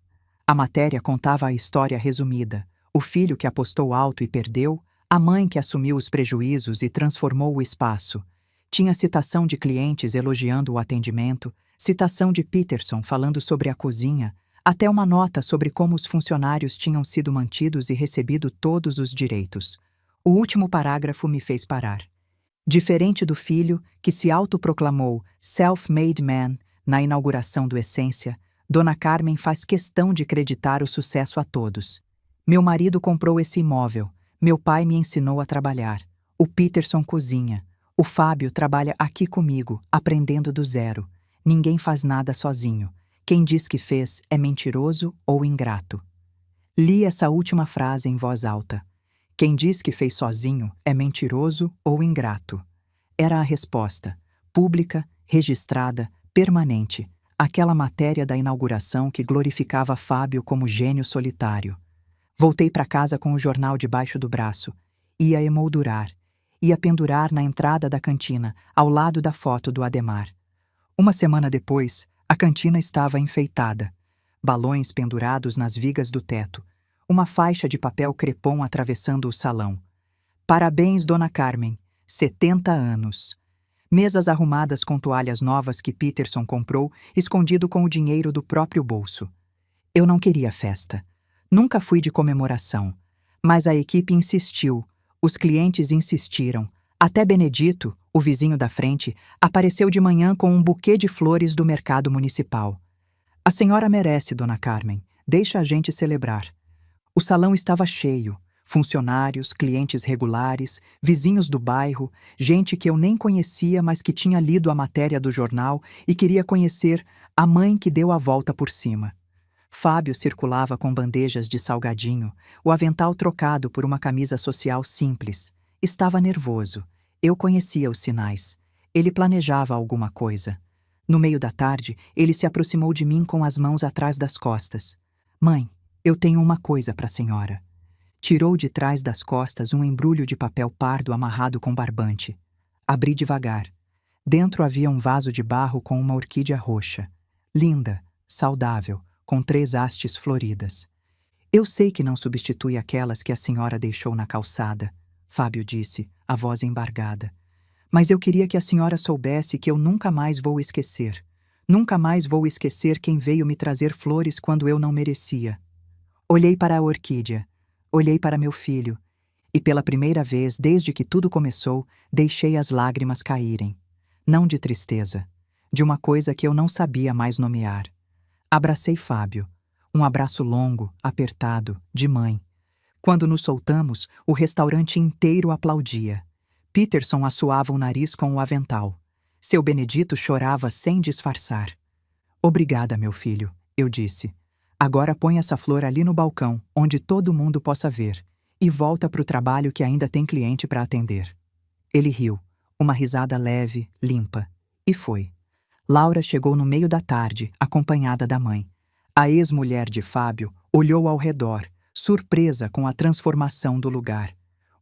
Speaker 1: A matéria contava a história resumida: o filho que apostou alto e perdeu, a mãe que assumiu os prejuízos e transformou o espaço. Tinha citação de clientes elogiando o atendimento, citação de Peterson falando sobre a cozinha, até uma nota sobre como os funcionários tinham sido mantidos e recebido todos os direitos. O último parágrafo me fez parar. Diferente do filho, que se autoproclamou self-made man na inauguração do Essência, Dona Carmen faz questão de creditar o sucesso a todos. Meu marido comprou esse imóvel, meu pai me ensinou a trabalhar, o Peterson cozinha, o Fábio trabalha aqui comigo, aprendendo do zero. Ninguém faz nada sozinho. Quem diz que fez é mentiroso ou ingrato. Li essa última frase em voz alta. Quem diz que fez sozinho é mentiroso ou ingrato. Era a resposta, pública, registrada, permanente, aquela matéria da inauguração que glorificava Fábio como gênio solitário. Voltei para casa com o jornal debaixo do braço. Ia emoldurar. Ia pendurar na entrada da cantina, ao lado da foto do Ademar. Uma semana depois, a cantina estava enfeitada. Balões pendurados nas vigas do teto. Uma faixa de papel crepom atravessando o salão. Parabéns, Dona Carmen. 70 anos. Mesas arrumadas com toalhas novas que Peterson comprou, escondido com o dinheiro do próprio bolso. Eu não queria festa. Nunca fui de comemoração. Mas a equipe insistiu. Os clientes insistiram. Até Benedito, o vizinho da frente, apareceu de manhã com um buquê de flores do mercado municipal. A senhora merece, Dona Carmen. Deixa a gente celebrar. O salão estava cheio. Funcionários, clientes regulares, vizinhos do bairro, gente que eu nem conhecia, mas que tinha lido a matéria do jornal e queria conhecer a mãe que deu a volta por cima. Fábio circulava com bandejas de salgadinho, o avental trocado por uma camisa social simples. Estava nervoso. Eu conhecia os sinais. Ele planejava alguma coisa. No meio da tarde, ele se aproximou de mim com as mãos atrás das costas. Mãe, eu tenho uma coisa para a senhora. Tirou de trás das costas um embrulho de papel pardo amarrado com barbante. Abri devagar. Dentro havia um vaso de barro com uma orquídea roxa. Linda, saudável, com 3 hastes floridas. Eu sei que não substitui aquelas que a senhora deixou na calçada, Fábio disse, a voz embargada. Mas eu queria que a senhora soubesse que eu nunca mais vou esquecer. Nunca mais vou esquecer quem veio me trazer flores quando eu não merecia. Olhei para a orquídea. Olhei para meu filho. E pela primeira vez, desde que tudo começou, deixei as lágrimas caírem. Não de tristeza. De uma coisa que eu não sabia mais nomear. Abracei Fábio. Um abraço longo, apertado, de mãe. Quando nos soltamos, o restaurante inteiro aplaudia. Peterson assoava o nariz com o avental. Seu Benedito chorava sem disfarçar. Obrigada, meu filho, eu disse. Agora põe essa flor ali no balcão, onde todo mundo possa ver, e volta para o trabalho que ainda tem cliente para atender. Ele riu, uma risada leve, limpa, e foi. Laura chegou no meio da tarde, acompanhada da mãe. A ex-mulher de Fábio olhou ao redor, surpresa com a transformação do lugar.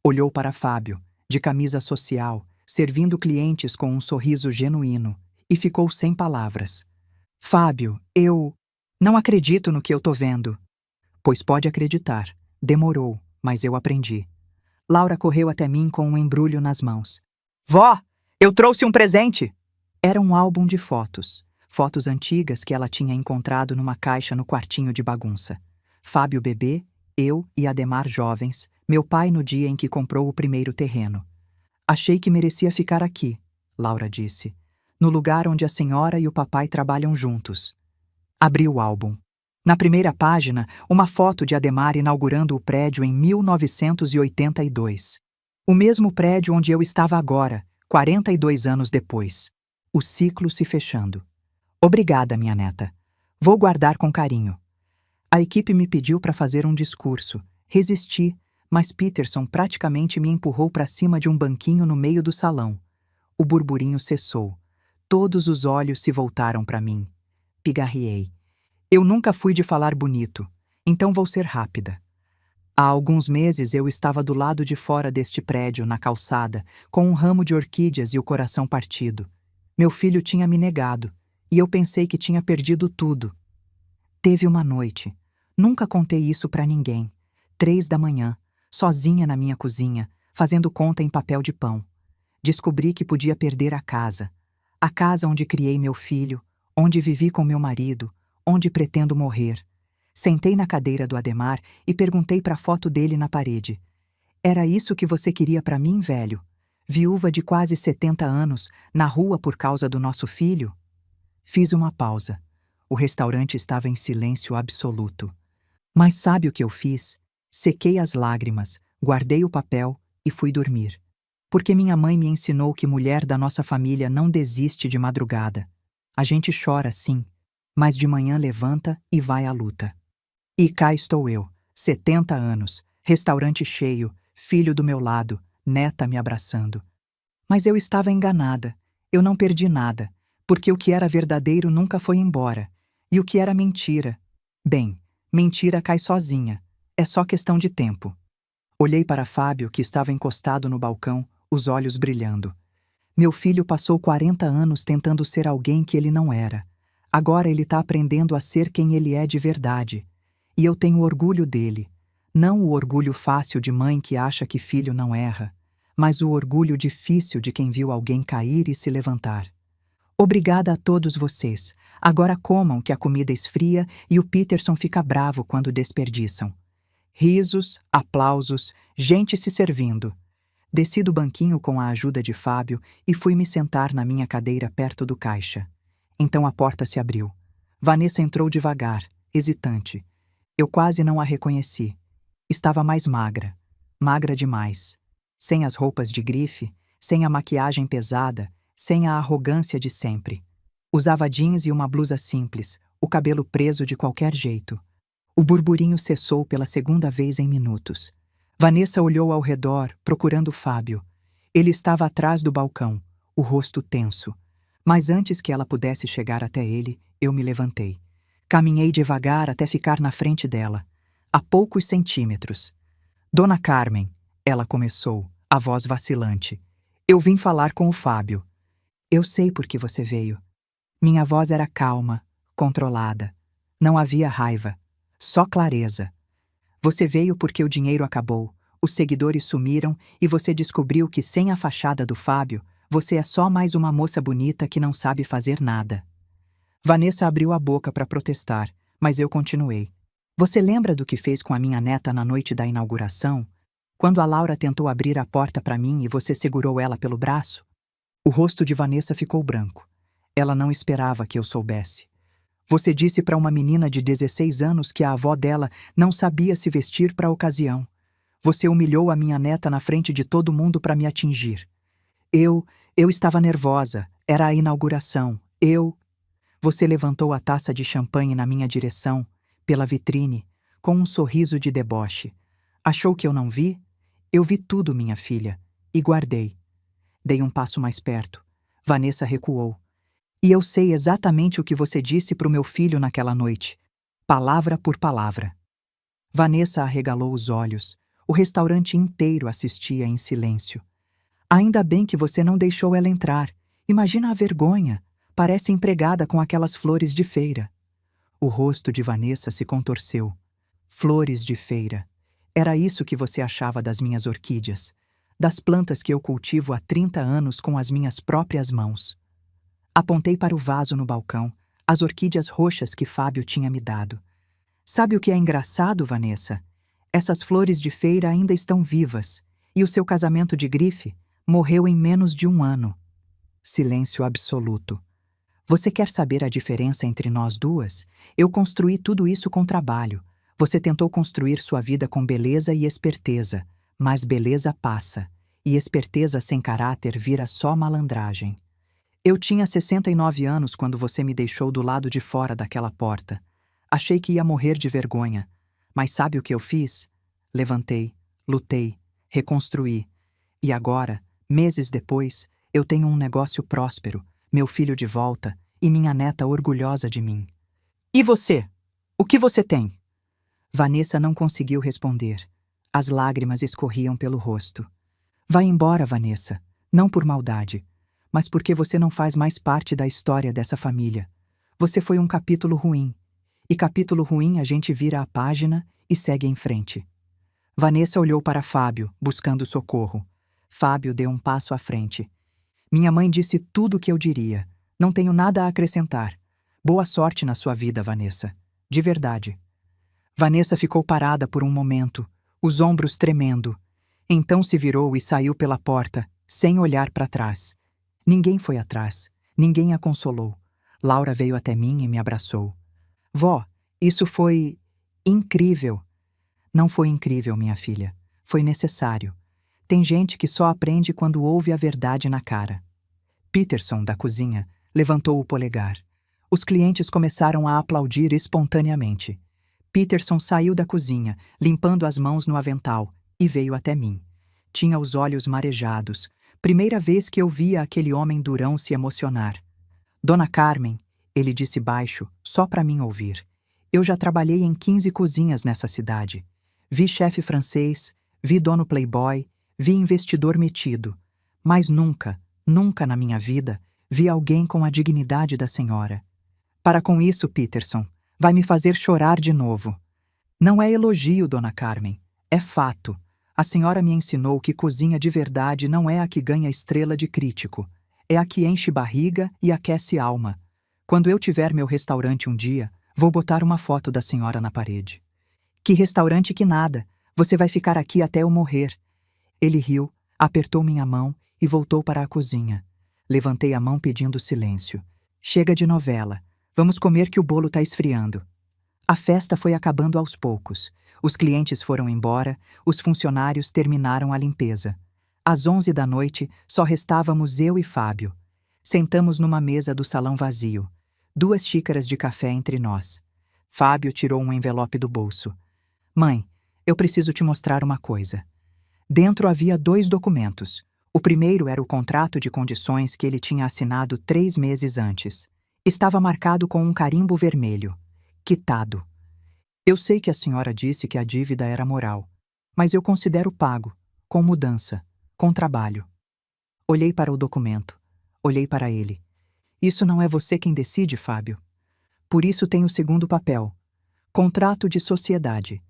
Speaker 1: Olhou para Fábio, de camisa social, servindo clientes com um sorriso genuíno, e ficou sem palavras. Fábio, eu não acredito no que eu tô vendo. Pois pode acreditar. Demorou, mas eu aprendi. Laura correu até mim com um embrulho nas mãos. Vó, eu trouxe um presente! Era um álbum de fotos. Fotos antigas que ela tinha encontrado numa caixa no quartinho de bagunça. Fábio bebê, eu e Ademar jovens, meu pai no dia em que comprou o primeiro terreno. Achei que merecia ficar aqui, Laura disse, no lugar onde a senhora e o papai trabalham juntos. Abri o álbum. Na primeira página, uma foto de Ademar inaugurando o prédio em 1982. O mesmo prédio onde eu estava agora, 42 anos depois. O ciclo se fechando. Obrigada, minha neta. Vou guardar com carinho. A equipe me pediu para fazer um discurso. Resisti, mas Peterson praticamente me empurrou para cima de um banquinho no meio do salão. O burburinho cessou. Todos os olhos se voltaram para mim. Pigarreei. Eu nunca fui de falar bonito, então vou ser rápida. Há alguns meses eu estava do lado de fora deste prédio, na calçada, com um ramo de orquídeas e o coração partido. Meu filho tinha me negado, e eu pensei que tinha perdido tudo. Teve uma noite. Nunca contei isso para ninguém. 3 da manhã, sozinha na minha cozinha, fazendo conta em papel de pão. Descobri que podia perder a casa onde criei meu filho, onde vivi com meu marido, onde pretendo morrer. Sentei na cadeira do Ademar e perguntei para a foto dele na parede. Era isso que você queria para mim, velho? Viúva de quase 70 anos, na rua por causa do nosso filho? Fiz uma pausa. O restaurante estava em silêncio absoluto. Mas sabe o que eu fiz? Sequei as lágrimas, guardei o papel e fui dormir. Porque minha mãe me ensinou que mulher da nossa família não desiste de madrugada. A gente chora, sim, mas de manhã levanta e vai à luta. E cá estou eu, 70 anos, restaurante cheio, filho do meu lado, neta me abraçando. Mas eu estava enganada. Eu não perdi nada, porque o que era verdadeiro nunca foi embora. E o que era mentira? Bem, mentira cai sozinha. É só questão de tempo. Olhei para Fábio, que estava encostado no balcão, os olhos brilhando. Meu filho passou 40 anos tentando ser alguém que ele não era. Agora ele está aprendendo a ser quem ele é de verdade. E eu tenho orgulho dele. Não o orgulho fácil de mãe que acha que filho não erra, mas o orgulho difícil de quem viu alguém cair e se levantar. Obrigada a todos vocês. Agora comam que a comida esfria e o Peterson fica bravo quando desperdiçam. Risos, aplausos, gente se servindo. Desci do banquinho com a ajuda de Fábio e fui me sentar na minha cadeira perto do caixa. Então a porta se abriu. Vanessa entrou devagar, hesitante. Eu quase não a reconheci. Estava mais magra. Magra demais. Sem as roupas de grife, sem a maquiagem pesada, sem a arrogância de sempre. Usava jeans e uma blusa simples, o cabelo preso de qualquer jeito. O burburinho cessou pela segunda vez em minutos. Vanessa olhou ao redor, procurando Fábio. Ele estava atrás do balcão, o rosto tenso. Mas antes que ela pudesse chegar até ele, eu me levantei. Caminhei devagar até ficar na frente dela, a poucos centímetros. Dona Carmen, ela começou, a voz vacilante. Eu vim falar com o Fábio. Eu sei por que você veio. Minha voz era calma, controlada. Não havia raiva, só clareza. Você veio porque o dinheiro acabou, os seguidores sumiram e você descobriu que sem a fachada do Fábio, você é só mais uma moça bonita que não sabe fazer nada. Vanessa abriu a boca para protestar, mas eu continuei. Você lembra do que fez com a minha neta na noite da inauguração? Quando a Laura tentou abrir a porta para mim e você segurou ela pelo braço? O rosto de Vanessa ficou branco. Ela não esperava que eu soubesse. Você disse para uma menina de 16 anos que a avó dela não sabia se vestir para a ocasião. Você humilhou a minha neta na frente de todo mundo para me atingir. Eu estava nervosa. Era a inauguração. Você levantou a taça de champanhe na minha direção, pela vitrine, com um sorriso de deboche. Achou que eu não vi? Eu vi tudo, minha filha, e guardei. Dei um passo mais perto. Vanessa recuou. E eu sei exatamente o que você disse para o meu filho naquela noite, palavra por palavra. Vanessa arregalou os olhos. O restaurante inteiro assistia em silêncio. Ainda bem que você não deixou ela entrar. Imagina a vergonha. Parece empregada com aquelas flores de feira. O rosto de Vanessa se contorceu. Flores de feira. Era isso que você achava das minhas orquídeas, das plantas que eu cultivo há 30 anos com as minhas próprias mãos. Apontei para o vaso no balcão, as orquídeas roxas que Fábio tinha me dado. Sabe o que é engraçado, Vanessa? Essas flores de feira ainda estão vivas, e o seu casamento de grife morreu em menos de 1 ano. Silêncio absoluto. Você quer saber a diferença entre nós duas? Eu construí tudo isso com trabalho. Você tentou construir sua vida com beleza e esperteza, mas beleza passa, e esperteza sem caráter vira só malandragem. Eu tinha 69 anos quando você me deixou do lado de fora daquela porta. Achei que ia morrer de vergonha. Mas sabe o que eu fiz? Levantei, lutei, reconstruí. E agora, meses depois, eu tenho um negócio próspero, meu filho de volta e minha neta orgulhosa de mim. E você? O que você tem? Vanessa não conseguiu responder. As lágrimas escorriam pelo rosto. Vai embora, Vanessa. Não por maldade, mas porque você não faz mais parte da história dessa família. Você foi um capítulo ruim. E capítulo ruim a gente vira a página e segue em frente. Vanessa olhou para Fábio, buscando socorro. Fábio deu um passo à frente. Minha mãe disse tudo o que eu diria. Não tenho nada a acrescentar. Boa sorte na sua vida, Vanessa. De verdade. Vanessa ficou parada por um momento, os ombros tremendo. Então se virou e saiu pela porta, sem olhar para trás. Ninguém foi atrás. Ninguém a consolou. Laura veio até mim e me abraçou. Vó, isso foi incrível. Não foi incrível, minha filha. Foi necessário. Tem gente que só aprende quando ouve a verdade na cara. Peterson, da cozinha, levantou o polegar. Os clientes começaram a aplaudir espontaneamente. Peterson saiu da cozinha, limpando as mãos no avental, e veio até mim. Tinha os olhos marejados. Primeira vez que eu via aquele homem durão se emocionar. Dona Carmen, ele disse baixo, só para mim ouvir. Eu já trabalhei em 15 cozinhas nessa cidade. Vi chefe francês, vi dono playboy, vi investidor metido. Mas nunca, nunca na minha vida, vi alguém com a dignidade da senhora. Para com isso, Peterson, vai me fazer chorar de novo. Não é elogio, Dona Carmen, é fato. A senhora me ensinou que cozinha de verdade não é a que ganha estrela de crítico. É a que enche barriga e aquece alma. Quando eu tiver meu restaurante um dia, vou botar uma foto da senhora na parede. Que restaurante que nada. Você vai ficar aqui até eu morrer. Ele riu, apertou minha mão e voltou para a cozinha. Levantei a mão pedindo silêncio. Chega de novela. Vamos comer que o bolo tá esfriando. A festa foi acabando aos poucos. Os clientes foram embora, os funcionários terminaram a limpeza. Às 11 da noite, só restávamos eu e Fábio. Sentamos numa mesa do salão vazio. 2 xícaras de café entre nós. Fábio tirou um envelope do bolso. Mãe, eu preciso te mostrar uma coisa. Dentro havia 2 documentos. O primeiro era o contrato de condições que ele tinha assinado 3 meses antes. Estava marcado com um carimbo vermelho. Quitado. Eu sei que a senhora disse que a dívida era moral, mas eu considero pago, com mudança, com trabalho. Olhei para o documento. Olhei para ele. Isso não é você quem decide, Fábio. Por isso tem o segundo papel. Contrato de sociedade.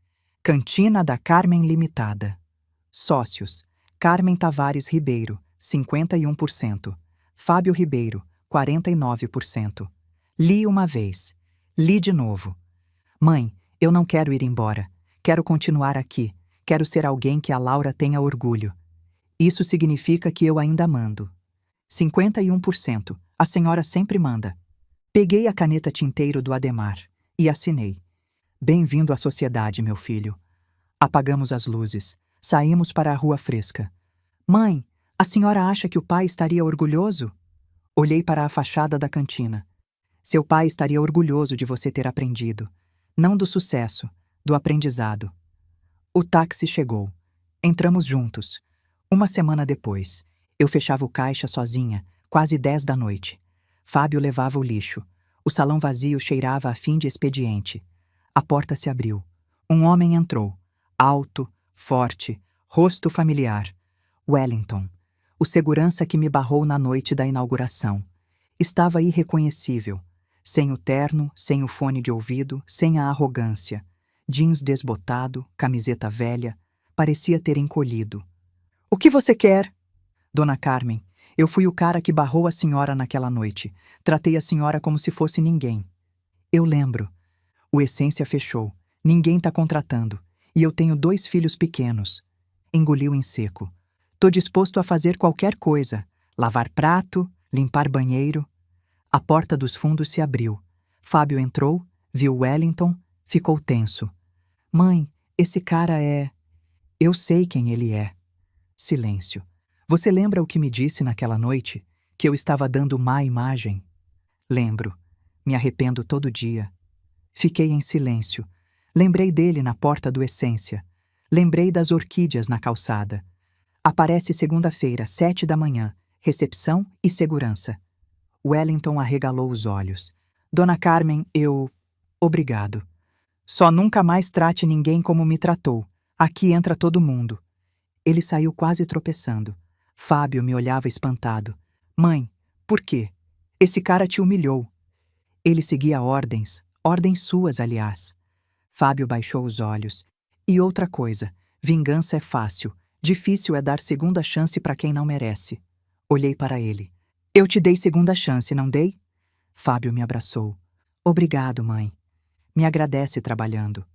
Speaker 1: Cantina da Carmen Limitada. Sócios. Carmen Tavares Ribeiro, 51%. Fábio Ribeiro, 49%. Li uma vez. Li de novo. Mãe, eu não quero ir embora. Quero continuar aqui. Quero ser alguém que a Laura tenha orgulho. Isso significa que eu ainda mando. 51%. A senhora sempre manda. Peguei a caneta tinteiro do Ademar e assinei. Bem-vindo à sociedade, meu filho. Apagamos as luzes. Saímos para a rua fresca. Mãe, a senhora acha que o pai estaria orgulhoso? Olhei para a fachada da cantina. Seu pai estaria orgulhoso de você ter aprendido. Não do sucesso, do aprendizado. O táxi chegou. Entramos juntos. Uma semana depois, eu fechava o caixa sozinha, quase 10 da noite. Fábio levava o lixo. O salão vazio cheirava a fim de expediente. A porta se abriu. Um homem entrou. Alto, forte, rosto familiar. Wellington, o segurança que me barrou na noite da inauguração. Estava irreconhecível. Sem o terno, sem o fone de ouvido, sem a arrogância. Jeans desbotado, camiseta velha, parecia ter encolhido. O que você quer? Dona Carmen, eu fui o cara que barrou a senhora naquela noite. Tratei a senhora como se fosse ninguém. Eu lembro. O Essência fechou. Ninguém tá contratando. E eu tenho 2 filhos pequenos. Engoliu em seco. Tô disposto a fazer qualquer coisa. Lavar prato, limpar banheiro. A porta dos fundos se abriu. Fábio entrou, viu Wellington, ficou tenso. Mãe, esse cara é... Eu sei quem ele é. Silêncio. Você lembra o que me disse naquela noite? Que eu estava dando má imagem? Lembro. Me arrependo todo dia. Fiquei em silêncio. Lembrei dele na porta do Essência. Lembrei das orquídeas na calçada. Aparece segunda-feira, 7 da manhã. Recepção e segurança. Wellington arregalou os olhos. Dona Carmen, Obrigado. Só nunca mais trate ninguém como me tratou. Aqui entra todo mundo. Ele saiu quase tropeçando. Fábio me olhava espantado. Mãe, por quê? Esse cara te humilhou. Ele seguia ordens suas, aliás. Fábio baixou os olhos. E outra coisa, vingança é fácil. Difícil é dar segunda chance para quem não merece. Olhei para ele. Eu te dei segunda chance, não dei? Fábio me abraçou. Obrigado, mãe. Me agradece trabalhando.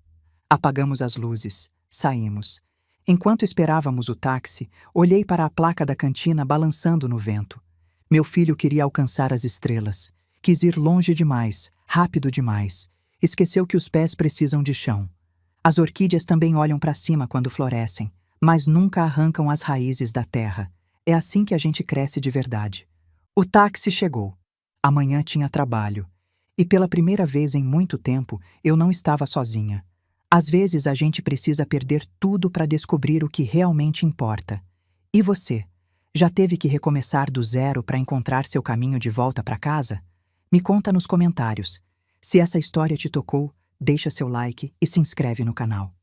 Speaker 1: Apagamos as luzes. Saímos. Enquanto esperávamos o táxi, olhei para a placa da cantina balançando no vento. Meu filho queria alcançar as estrelas. Quis ir longe demais, rápido demais. Esqueceu que os pés precisam de chão. As orquídeas também olham para cima quando florescem, mas nunca arrancam as raízes da terra. É assim que a gente cresce de verdade. O táxi chegou. Amanhã tinha trabalho. E pela primeira vez em muito tempo, eu não estava sozinha. Às vezes a gente precisa perder tudo para descobrir o que realmente importa. E você? Já teve que recomeçar do zero para encontrar seu caminho de volta para casa? Me conta nos comentários. Se essa história te tocou, deixa seu like e se inscreve no canal.